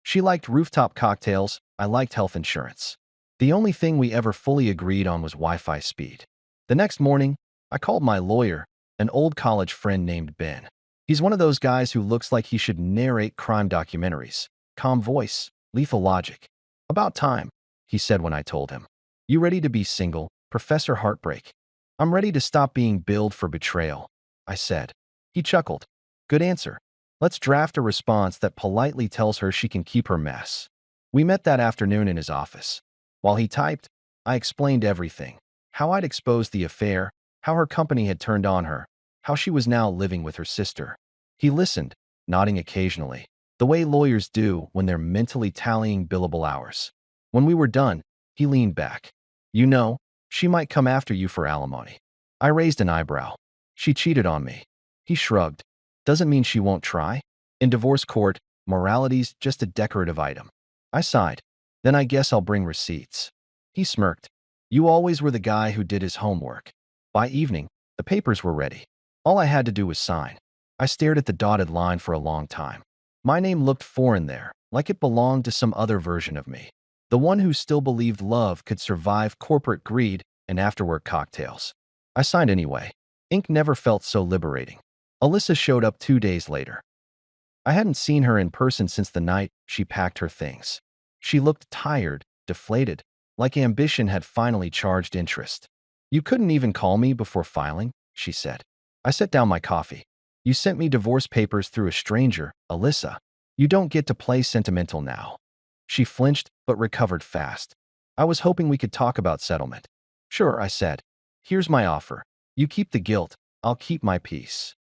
Speaker 1: She liked rooftop cocktails, I liked health insurance. The only thing we ever fully agreed on was Wi-Fi speed. The next morning, I called my lawyer, an old college friend named Ben. He's one of those guys who looks like he should narrate crime documentaries. Calm voice, lethal logic. About time, he said when I told him. You ready to be single, Professor Heartbreak? I'm ready to stop being billed for betrayal, I said. He chuckled. Good answer. Let's draft a response that politely tells her she can keep her mess. We met that afternoon in his office. While he typed, I explained everything. How I'd exposed the affair, how her company had turned on her, how she was now living with her sister. He listened, nodding occasionally, the way lawyers do when they're mentally tallying billable hours. When we were done, he leaned back. You know, she might come after you for alimony. I raised an eyebrow. She cheated on me. He shrugged. Doesn't mean she won't try. In divorce court, morality's just a decorative item. I sighed. Then I guess I'll bring receipts. He smirked. You always were the guy who did his homework. By evening, the papers were ready. All I had to do was sign. I stared at the dotted line for a long time. My name looked foreign there, like it belonged to some other version of me. The one who still believed love could survive corporate greed and after-work cocktails. I signed anyway. Ink never felt so liberating. Alyssa showed up 2 days later. I hadn't seen her in person since the night she packed her things. She looked tired, deflated, like ambition had finally charged interest. You couldn't even call me before filing, she said. I set down my coffee. You sent me divorce papers through a stranger, Alyssa. You don't get to play sentimental now. She flinched, but recovered fast. I was hoping we could talk about settlement. Sure, I said. Here's my offer. You keep the guilt, I'll keep my peace.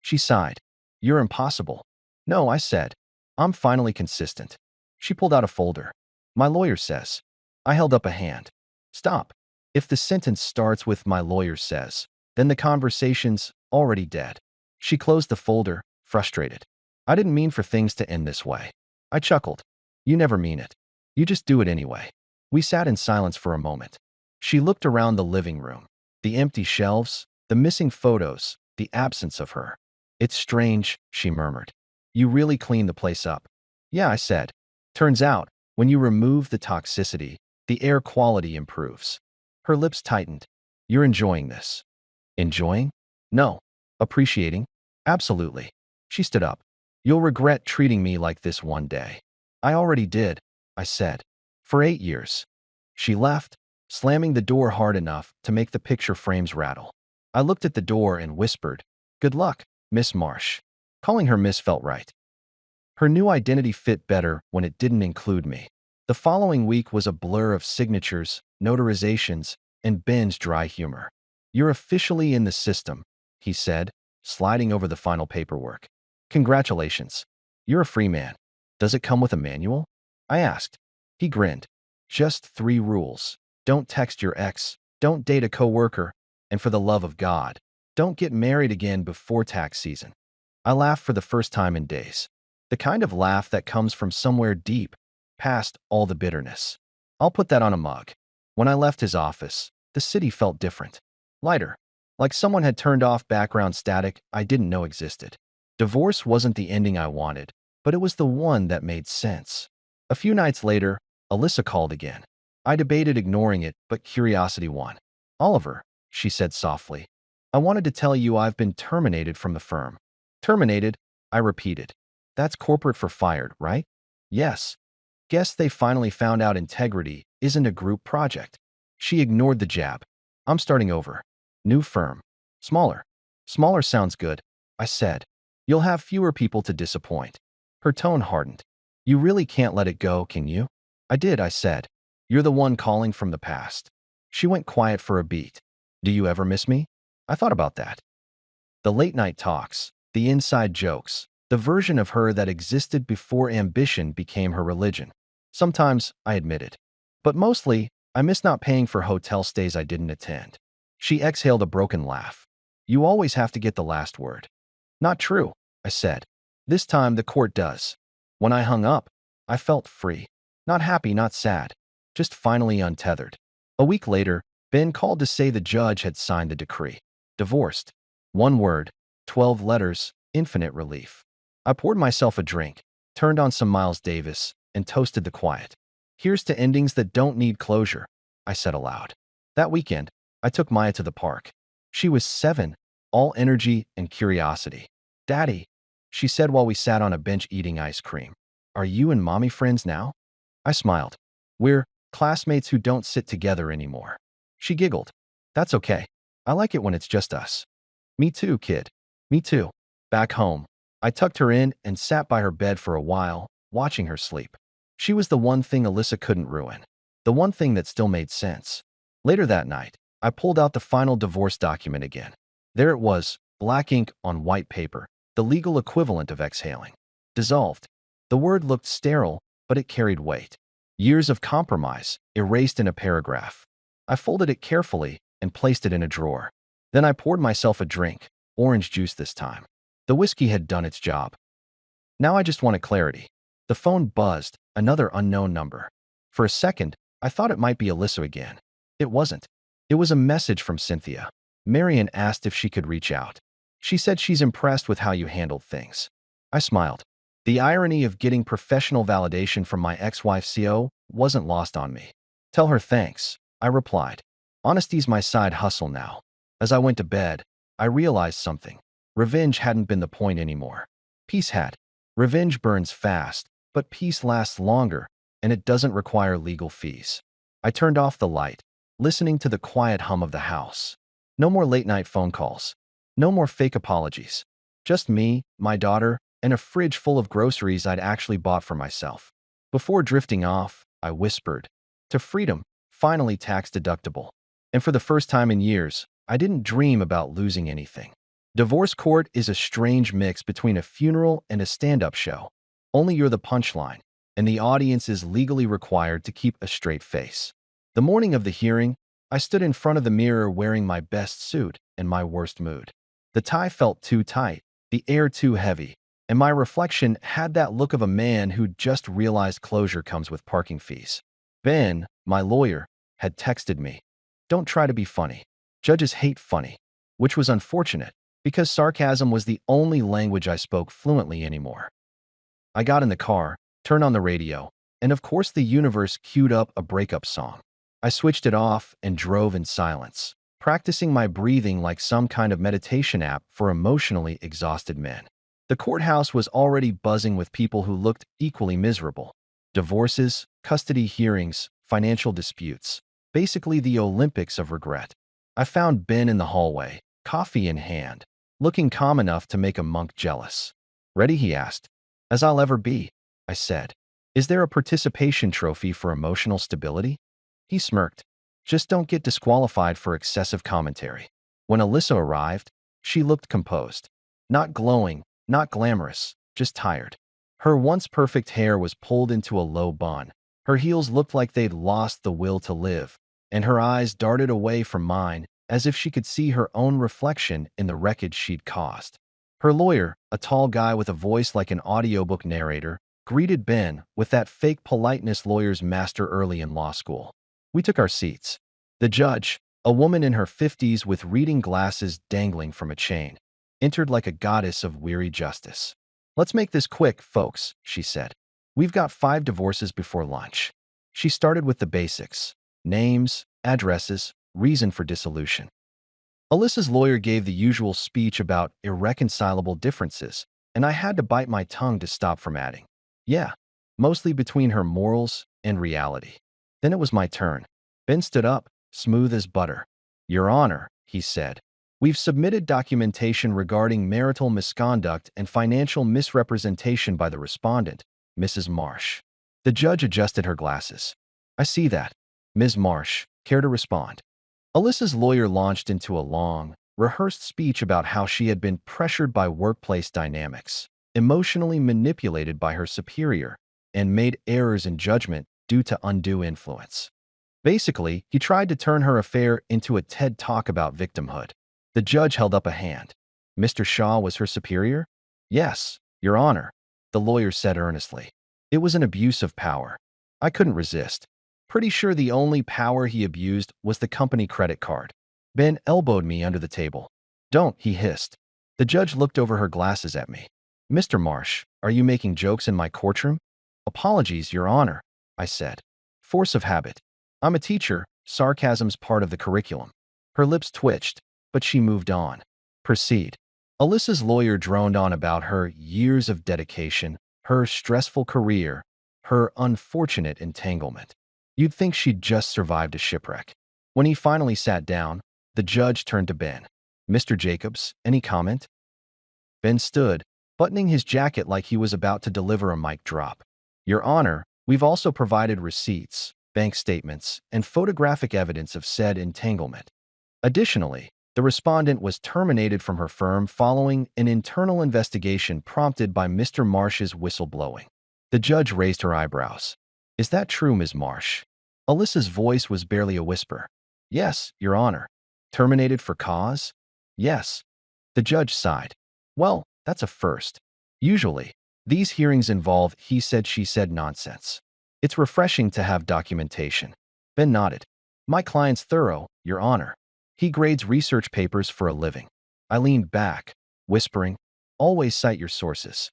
Speaker 1: She sighed. You're impossible. No, I said. I'm finally consistent. She pulled out a folder. My lawyer says. I held up a hand. Stop. If the sentence starts with my lawyer says, then the conversation's already dead. She closed the folder, frustrated. I didn't mean for things to end this way. I chuckled. You never mean it. You just do it anyway. We sat in silence for a moment. She looked around the living room. The empty shelves, the missing photos, the absence of her. It's strange, she murmured. You really cleaned the place up. Yeah, I said. Turns out, when you remove the toxicity, the air quality improves. Her lips tightened. You're enjoying this. Enjoying? No. Appreciating? Absolutely. She stood up. You'll regret treating me like this one day. I already did, I said. For 8 years. She left, slamming the door hard enough to make the picture frames rattle. I looked at the door and whispered, Good luck, Miss Marsh. Calling her Miss felt right. Her new identity fit better when it didn't include me. The following week was a blur of signatures, notarizations, and Ben's dry humor. You're officially in the system, he said, sliding over the final paperwork. Congratulations. You're a free man. Does it come with a manual? I asked. He grinned. Just 3 rules. Don't text your ex, don't date a coworker, and for the love of God, don't get married again before tax season. I laughed for the first time in days. The kind of laugh that comes from somewhere deep, past all the bitterness. I'll put that on a mug. When I left his office, the city felt different. Lighter. Like someone had turned off background static I didn't know existed. Divorce wasn't the ending I wanted, but it was the one that made sense. A few nights later, Alyssa called again. I debated ignoring it, but curiosity won. Oliver, she said softly, I wanted to tell you I've been terminated from the firm. Terminated, I repeated. That's corporate for fired, right? Yes. Guess they finally found out integrity isn't a group project. She ignored the jab. I'm starting over. New firm. Smaller. Smaller sounds good, I said. You'll have fewer people to disappoint. Her tone hardened. You really can't let it go, can you? I did, I said. You're the one calling from the past. She went quiet for a beat. Do you ever miss me? I thought about that. The late night talks, the inside jokes, the version of her that existed before ambition became her religion. Sometimes, I admitted. But mostly, I miss not paying for hotel stays I didn't attend. She exhaled a broken laugh. You always have to get the last word. Not true, I said. This time the court does. When I hung up, I felt free. Not happy, not sad. Just finally untethered. A week later, Ben called to say the judge had signed the decree. Divorced. One word, 12 letters, infinite relief. I poured myself a drink, turned on some Miles Davis, and toasted the quiet. Here's to endings that don't need closure, I said aloud. That weekend, I took Maya to the park. She was 7, all energy and curiosity. Daddy, she said while we sat on a bench eating ice cream. Are you and Mommy friends now? I smiled. We're classmates who don't sit together anymore. She giggled. That's okay. I like it when it's just us. Me too, kid. Me too. Back home, I tucked her in and sat by her bed for a while, watching her sleep. She was the one thing Alyssa couldn't ruin. The one thing that still made sense. Later that night, I pulled out the final divorce document again. There it was, black ink on white paper, the legal equivalent of exhaling. Dissolved. The word looked sterile, but it carried weight. Years of compromise, erased in a paragraph. I folded it carefully and placed it in a drawer. Then I poured myself a drink, orange juice this time. The whiskey had done its job. Now I just wanted clarity. The phone buzzed, another unknown number. For a second, I thought it might be Alyssa again. It wasn't. It was a message from Cynthia. Marian asked if she could reach out. She said she's impressed with how you handled things. I smiled. The irony of getting professional validation from my ex-wife's CO wasn't lost on me. Tell her thanks, I replied. Honesty's my side hustle now. As I went to bed, I realized something. Revenge hadn't been the point anymore. Peace had. Revenge burns fast, but peace lasts longer, and it doesn't require legal fees. I turned off the light, listening to the quiet hum of the house. No more late-night phone calls. No more fake apologies. Just me, my daughter, and a fridge full of groceries I'd actually bought for myself. Before drifting off, I whispered, to freedom, finally tax-deductible. And for the first time in years, I didn't dream about losing anything. Divorce court is a strange mix between a funeral and a stand-up show. Only you're the punchline, and the audience is legally required to keep a straight face. The morning of the hearing, I stood in front of the mirror wearing my best suit and my worst mood. The tie felt too tight, the air too heavy, and my reflection had that look of a man who just realized closure comes with parking fees. Ben, my lawyer, had texted me, "Don't try to be funny. Judges hate funny," which was unfortunate, because sarcasm was the only language I spoke fluently anymore. I got in the car, turned on the radio, and of course the universe queued up a breakup song. I switched it off and drove in silence, practicing my breathing like some kind of meditation app for emotionally exhausted men. The courthouse was already buzzing with people who looked equally miserable. Divorces, custody hearings, financial disputes. Basically the Olympics of regret. I found Ben in the hallway, coffee in hand, looking calm enough to make a monk jealous. Ready, he asked. As I'll ever be, I said. Is there a participation trophy for emotional stability? He smirked. Just don't get disqualified for excessive commentary. When Alyssa arrived, she looked composed. Not glowing, not glamorous, just tired. Her once perfect hair was pulled into a low bun. Her heels looked like they'd lost the will to live, and her eyes darted away from mine as if she could see her own reflection in the wreckage she'd caused. Her lawyer, a tall guy with a voice like an audiobook narrator, greeted Ben with that fake politeness lawyers master early in law school. We took our seats. The judge, a woman in her 50s with reading glasses dangling from a chain, entered like a goddess of weary justice. Let's make this quick, folks, she said. We've got 5 divorces before lunch. She started with the basics: names, addresses, reason for dissolution. Alyssa's lawyer gave the usual speech about irreconcilable differences, and I had to bite my tongue to stop from adding, yeah, mostly between her morals and reality. Then it was my turn. Ben stood up, smooth as butter. Your Honor, he said, we've submitted documentation regarding marital misconduct and financial misrepresentation by the respondent, Mrs. Marsh. The judge adjusted her glasses. I see that. Ms. Marsh, care to respond? Alyssa's lawyer launched into a long, rehearsed speech about how she had been pressured by workplace dynamics, emotionally manipulated by her superior, and made errors in judgment due to undue influence. Basically, he tried to turn her affair into a TED Talk about victimhood. The judge held up a hand. Mr. Shaw was her superior? Yes, Your Honor, the lawyer said earnestly. It was an abuse of power. I couldn't resist. Pretty sure the only power he abused was the company credit card. Ben elbowed me under the table. Don't, he hissed. The judge looked over her glasses at me. Mr. Marsh, are you making jokes in my courtroom? Apologies, Your Honor, I said. Force of habit. I'm a teacher, sarcasm's part of the curriculum. Her lips twitched, but she moved on. Proceed. Alyssa's lawyer droned on about her years of dedication, her stressful career, her unfortunate entanglement. You'd think she'd just survived a shipwreck. When he finally sat down, the judge turned to Ben. Mr. Jacobs, any comment? Ben stood, buttoning his jacket like he was about to deliver a mic drop. Your Honor, we've also provided receipts, bank statements, and photographic evidence of said entanglement. Additionally, the respondent was terminated from her firm following an internal investigation prompted by Mr. Marsh's whistleblowing. The judge raised her eyebrows. Is that true, Ms. Marsh? Alyssa's voice was barely a whisper. Yes, Your Honor. Terminated for cause? Yes. The judge sighed. Well, that's a first. Usually, these hearings involve he said, she said nonsense. It's refreshing to have documentation. Ben nodded. My client's thorough, Your Honor. He grades research papers for a living. I leaned back, whispering, always cite your sources.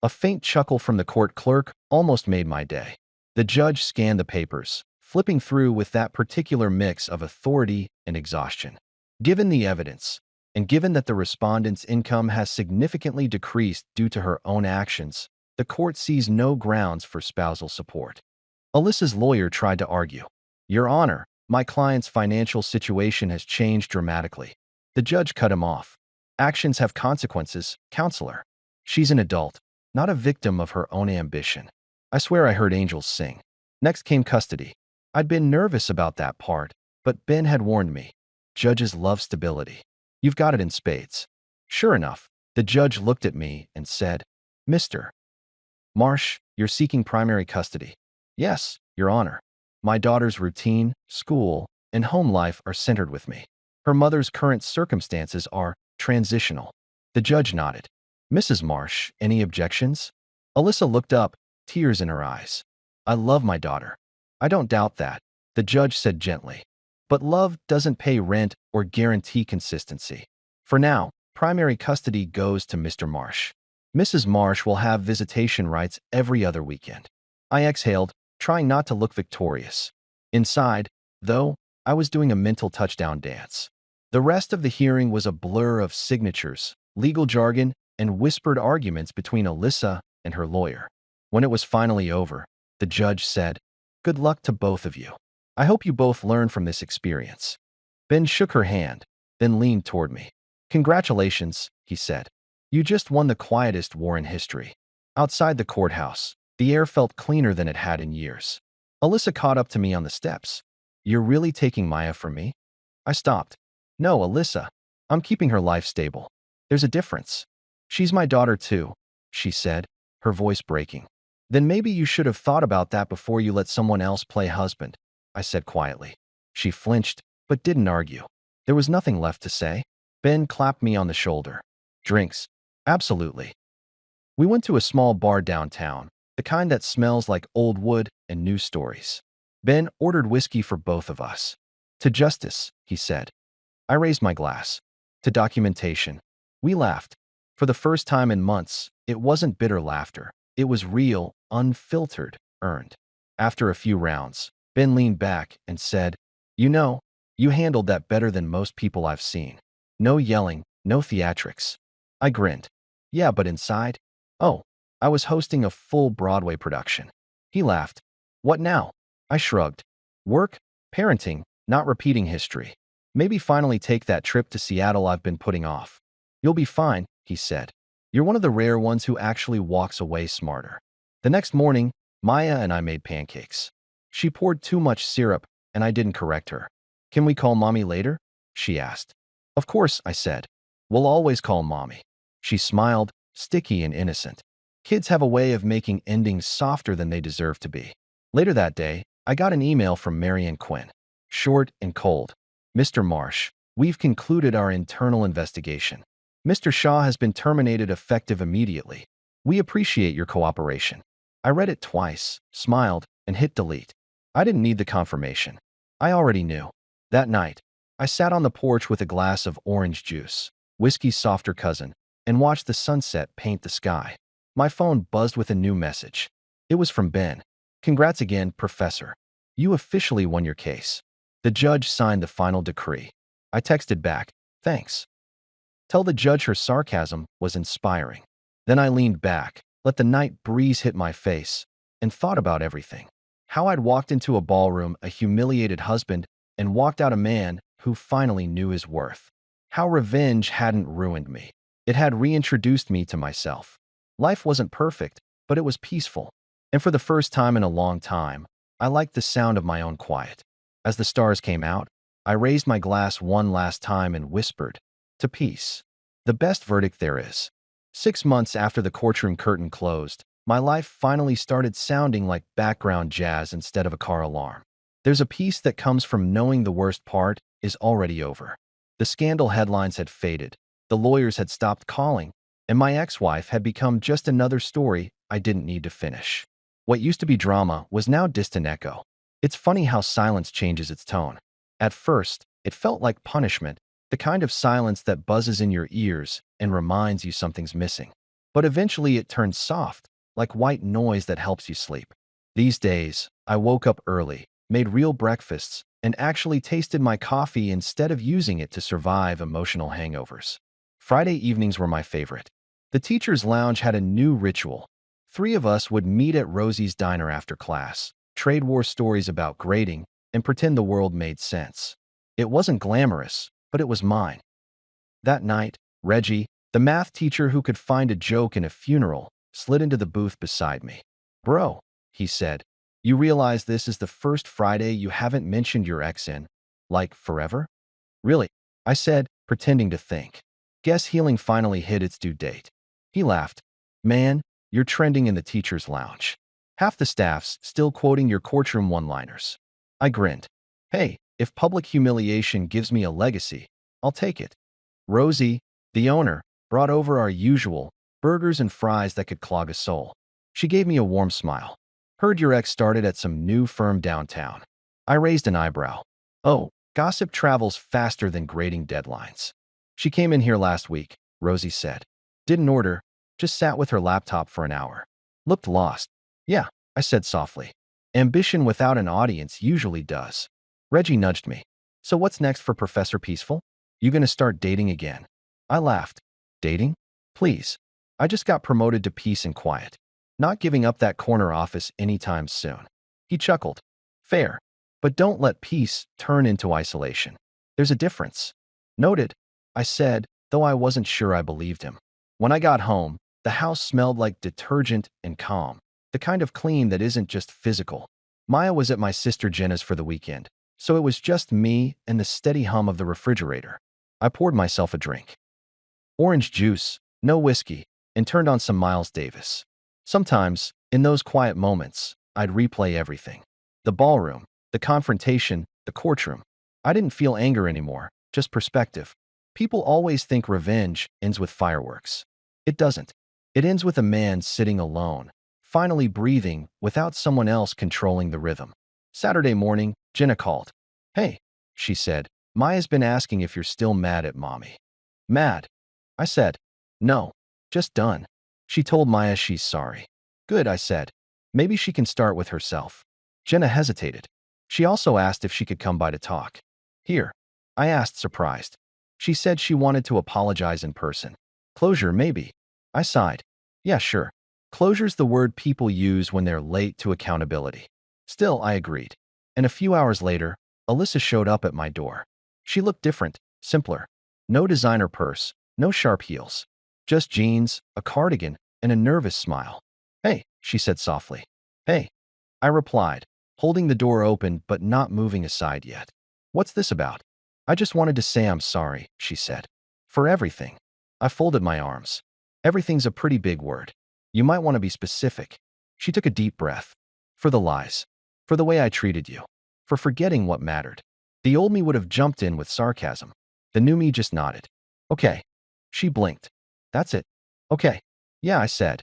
Speaker 1: A faint chuckle from the court clerk almost made my day. The judge scanned the papers, flipping through with that particular mix of authority and exhaustion. Given the evidence, and given that the respondent's income has significantly decreased due to her own actions, the court sees no grounds for spousal support. Alyssa's lawyer tried to argue. Your Honor, my client's financial situation has changed dramatically. The judge cut him off. Actions have consequences, counselor. She's an adult, not a victim of her own ambition. I swear I heard angels sing. Next came custody. I'd been nervous about that part, but Ben had warned me. Judges love stability. You've got it in spades. Sure enough, the judge looked at me and said, Mr. Marsh, you're seeking primary custody. Yes, Your Honor. My daughter's routine, school, and home life are centered with me. Her mother's current circumstances are transitional. The judge nodded. Mrs. Marsh, any objections? Alyssa looked up, tears in her eyes. I love my daughter. I don't doubt that, the judge said gently. But love doesn't pay rent or guarantee consistency. For now, primary custody goes to Mr. Marsh. Mrs. Marsh will have visitation rights every other weekend. I exhaled, trying not to look victorious. Inside, though, I was doing a mental touchdown dance. The rest of the hearing was a blur of signatures, legal jargon, and whispered arguments between Alyssa and her lawyer. When it was finally over, the judge said, Good luck to both of you. I hope you both learn from this experience. Ben shook her hand, then leaned toward me. Congratulations, he said. You just won the quietest war in history. Outside the courthouse, the air felt cleaner than it had in years. Alyssa caught up to me on the steps. You're really taking Maya from me? I stopped. No, Alyssa. I'm keeping her life stable. There's a difference. She's my daughter too, she said, her voice breaking. Then maybe you should have thought about that before you let someone else play husband, I said quietly. She flinched, but didn't argue. There was nothing left to say. Ben clapped me on the shoulder. Drinks? Absolutely. We went to a small bar downtown, the kind that smells like old wood and news stories. Ben ordered whiskey for both of us. To justice, he said. I raised my glass. To documentation. We laughed. For the first time in months, it wasn't bitter laughter. It was real, unfiltered, earned. After a few rounds, Ben leaned back and said, You know, you handled that better than most people I've seen. No yelling, no theatrics. I grinned. Yeah, but inside? Oh, I was hosting a full Broadway production. He laughed. What now? I shrugged. Work, parenting, not repeating history. Maybe finally take that trip to Seattle I've been putting off. You'll be fine, he said. You're one of the rare ones who actually walks away smarter. The next morning, Maya and I made pancakes. She poured too much syrup, and I didn't correct her. Can we call Mommy later? She asked. Of course, I said. We'll always call Mommy. She smiled, sticky and innocent. Kids have a way of making endings softer than they deserve to be. Later that day, I got an email from Marian Quinn. Short and cold. Mr. Marsh, we've concluded our internal investigation. Mr. Shaw has been terminated effective immediately. We appreciate your cooperation. I read it twice, smiled, and hit delete. I didn't need the confirmation. I already knew. That night, I sat on the porch with a glass of orange juice, whiskey's softer cousin, and watched the sunset paint the sky. My phone buzzed with a new message. It was from Ben. Congrats again, Professor. You officially won your case. The judge signed the final decree. I texted back, thanks. Tell the judge her sarcasm was inspiring. Then I leaned back, let the night breeze hit my face, and thought about everything. How I'd walked into a ballroom a humiliated husband and walked out a man who finally knew his worth. How revenge hadn't ruined me. It had reintroduced me to myself. Life wasn't perfect, but it was peaceful. And for the first time in a long time, I liked the sound of my own quiet. As the stars came out, I raised my glass one last time and whispered, to peace. The best verdict there is. 6 months after the courtroom curtain closed, my life finally started sounding like background jazz instead of a car alarm. There's a peace that comes from knowing the worst part is already over. The scandal headlines had faded, the lawyers had stopped calling, and my ex-wife had become just another story I didn't need to finish. What used to be drama was now distant echo. It's funny how silence changes its tone. At first, it felt like punishment, the kind of silence that buzzes in your ears and reminds you something's missing. But eventually it turned soft, like white noise that helps you sleep. These days, I woke up early, made real breakfasts, and actually tasted my coffee instead of using it to survive emotional hangovers. Friday evenings were my favorite. The teacher's lounge had a new ritual. 3 of us would meet at Rosie's diner after class, trade war stories about grading, and pretend the world made sense. It wasn't glamorous, but it was mine. That night, Reggie, the math teacher who could find a joke in a funeral, slid into the booth beside me. Bro, he said, you realize this is the first Friday you haven't mentioned your ex in, like, forever? Really? I said, pretending to think. Guess healing finally hit its due date. He laughed. Man, you're trending in the teacher's lounge. Half the staff's still quoting your courtroom one-liners. I grinned. Hey, if public humiliation gives me a legacy, I'll take it. Rosie, the owner, brought over our usual burgers and fries that could clog a soul. She gave me a warm smile. Heard your ex started at some new firm downtown. I raised an eyebrow. Oh, gossip travels faster than grading deadlines. She came in here last week, Rosie said. Didn't order, just sat with her laptop for an hour. Looked lost. Yeah, I said softly. Ambition without an audience usually does. Reggie nudged me. So what's next for Professor Peaceful? You gonna start dating again? I laughed. Dating? Please. I just got promoted to peace and quiet. Not giving up that corner office anytime soon. He chuckled. Fair. But don't let peace turn into isolation. There's a difference. Noted, I said, though I wasn't sure I believed him. When I got home, the house smelled like detergent and calm, the kind of clean that isn't just physical. Maya was at my sister Jenna's for the weekend, so it was just me and the steady hum of the refrigerator. I poured myself a drink. Orange juice, no whiskey, and turned on some Miles Davis. Sometimes, in those quiet moments, I'd replay everything. The ballroom, the confrontation, the courtroom. I didn't feel anger anymore, just perspective. People always think revenge ends with fireworks. It doesn't. It ends with a man sitting alone, finally breathing without someone else controlling the rhythm. Saturday morning, Jenna called. Hey, she said, Maya's been asking if you're still mad at Mommy. Mad? I said. No, just done. She told Maya she's sorry. Good, I said. Maybe she can start with herself. Jenna hesitated. She also asked if she could come by to talk. Here. I asked, surprised. She said she wanted to apologize in person. Closure, maybe. I sighed. Yeah, sure. Closure's the word people use when they're late to accountability. Still, I agreed. And a few hours later, Alyssa showed up at my door. She looked different, simpler. No designer purse, no sharp heels. Just jeans, a cardigan, and a nervous smile. Hey, she said softly. Hey, I replied, holding the door open but not moving aside yet. What's this about? I just wanted to say I'm sorry, she said. For everything. I folded my arms. Everything's a pretty big word. You might want to be specific. She took a deep breath. For the lies. For the way I treated you. For forgetting what mattered. The old me would have jumped in with sarcasm. The new me just nodded. Okay. She blinked. That's it. Okay. Yeah, I said.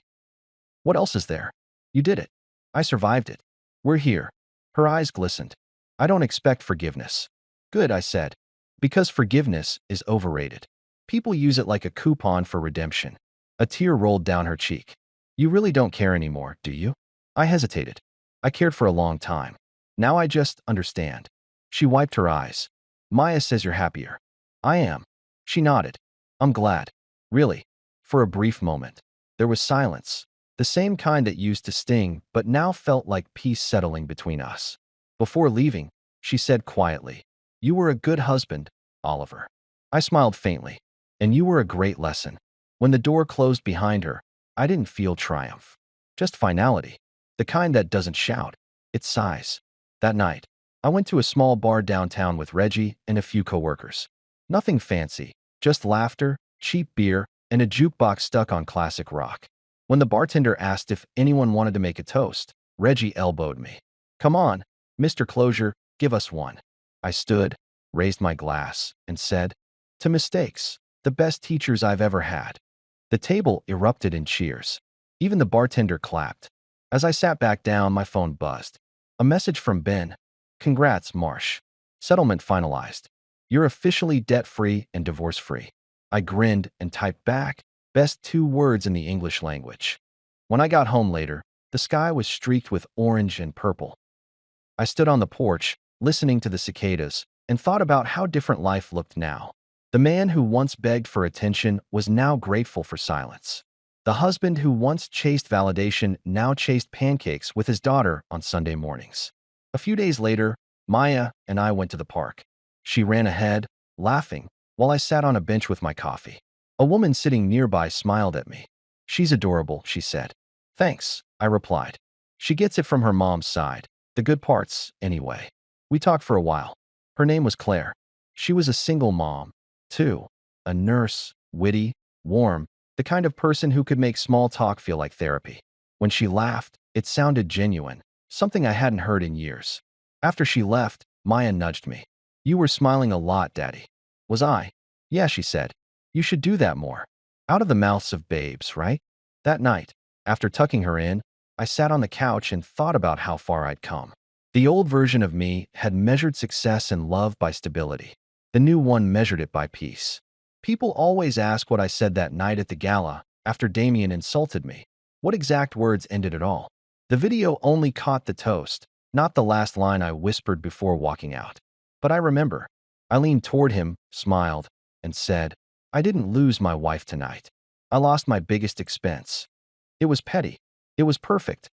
Speaker 1: What else is there? You did it. I survived it. We're here. Her eyes glistened. I don't expect forgiveness. Good, I said. Because forgiveness is overrated. People use it like a coupon for redemption. A tear rolled down her cheek. You really don't care anymore, do you? I hesitated. I cared for a long time. Now I just understand. She wiped her eyes. Maya says you're happier. I am. She nodded. I'm glad. Really. For a brief moment. There was silence. The same kind that used to sting, but now felt like peace settling between us. Before leaving, she said quietly, You were a good husband, Oliver. I smiled faintly. And you were a great lesson. When the door closed behind her, I didn't feel triumph. Just finality. The kind that doesn't shout. It sighs. That night, I went to a small bar downtown with Reggie and a few coworkers. Nothing fancy, just laughter, cheap beer, and a jukebox stuck on classic rock. When the bartender asked if anyone wanted to make a toast, Reggie elbowed me. Come on, Mr. Closure, give us one. I stood, raised my glass, and said, To mistakes, the best teachers I've ever had. The table erupted in cheers. Even the bartender clapped. As I sat back down, my phone buzzed. A message from Ben. Congrats, Marsh. Settlement finalized. You're officially debt-free and divorce-free. I grinned and typed back, best 2 words in the English language. When I got home later, the sky was streaked with orange and purple. I stood on the porch, listening to the cicadas, and thought about how different life looked now. The man who once begged for attention was now grateful for silence. The husband who once chased validation now chased pancakes with his daughter on Sunday mornings. A few days later, Maya and I went to the park. She ran ahead, laughing, while I sat on a bench with my coffee. A woman sitting nearby smiled at me. She's adorable, she said. Thanks, I replied. She gets it from her mom's side. The good parts, anyway. We talked for a while. Her name was Claire. She was a single mom, too. A nurse, witty, warm, the kind of person who could make small talk feel like therapy. When she laughed, it sounded genuine, something I hadn't heard in years. After she left, Maya nudged me. You were smiling a lot, Daddy. Was I? Yeah, she said. You should do that more. Out of the mouths of babes, right? That night, after tucking her in, I sat on the couch and thought about how far I'd come. The old version of me had measured success and love by stability. The new one measured it by peace. People always ask what I said that night at the gala after Damien insulted me. What exact words ended it all? The video only caught the toast, not the last line I whispered before walking out. But I remember. I leaned toward him, smiled, and said, I didn't lose my wife tonight. I lost my biggest expense. It was petty. It was perfect.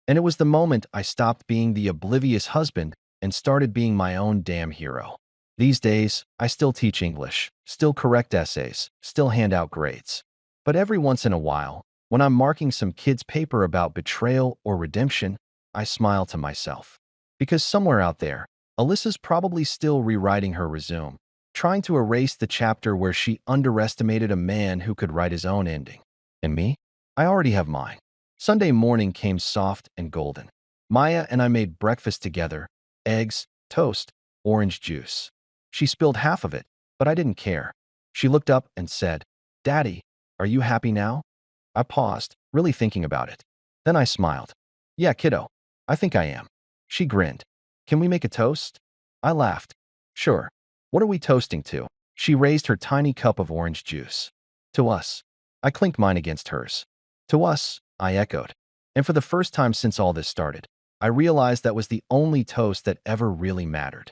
Speaker 1: And it was the moment I stopped being the oblivious husband and started being my own damn hero. These days, I still teach English, still correct essays, still hand out grades. But every once in a while, when I'm marking some kid's paper about betrayal or redemption, I smile to myself. Because somewhere out there, Alyssa's probably still rewriting her resume, trying to erase the chapter where she underestimated a man who could write his own ending. And me? I already have mine. Sunday morning came soft and golden. Maya and I made breakfast together, eggs, toast, orange juice. She spilled half of it, but I didn't care. She looked up and said, Daddy, are you happy now? I paused, really thinking about it. Then I smiled. Yeah, kiddo, I think I am. She grinned. Can we make a toast? I laughed. Sure. What are we toasting to? She raised her tiny cup of orange juice. To us. I clinked mine against hers. To us, I echoed. And for the first time since all this started, I realized that was the only toast that ever really mattered.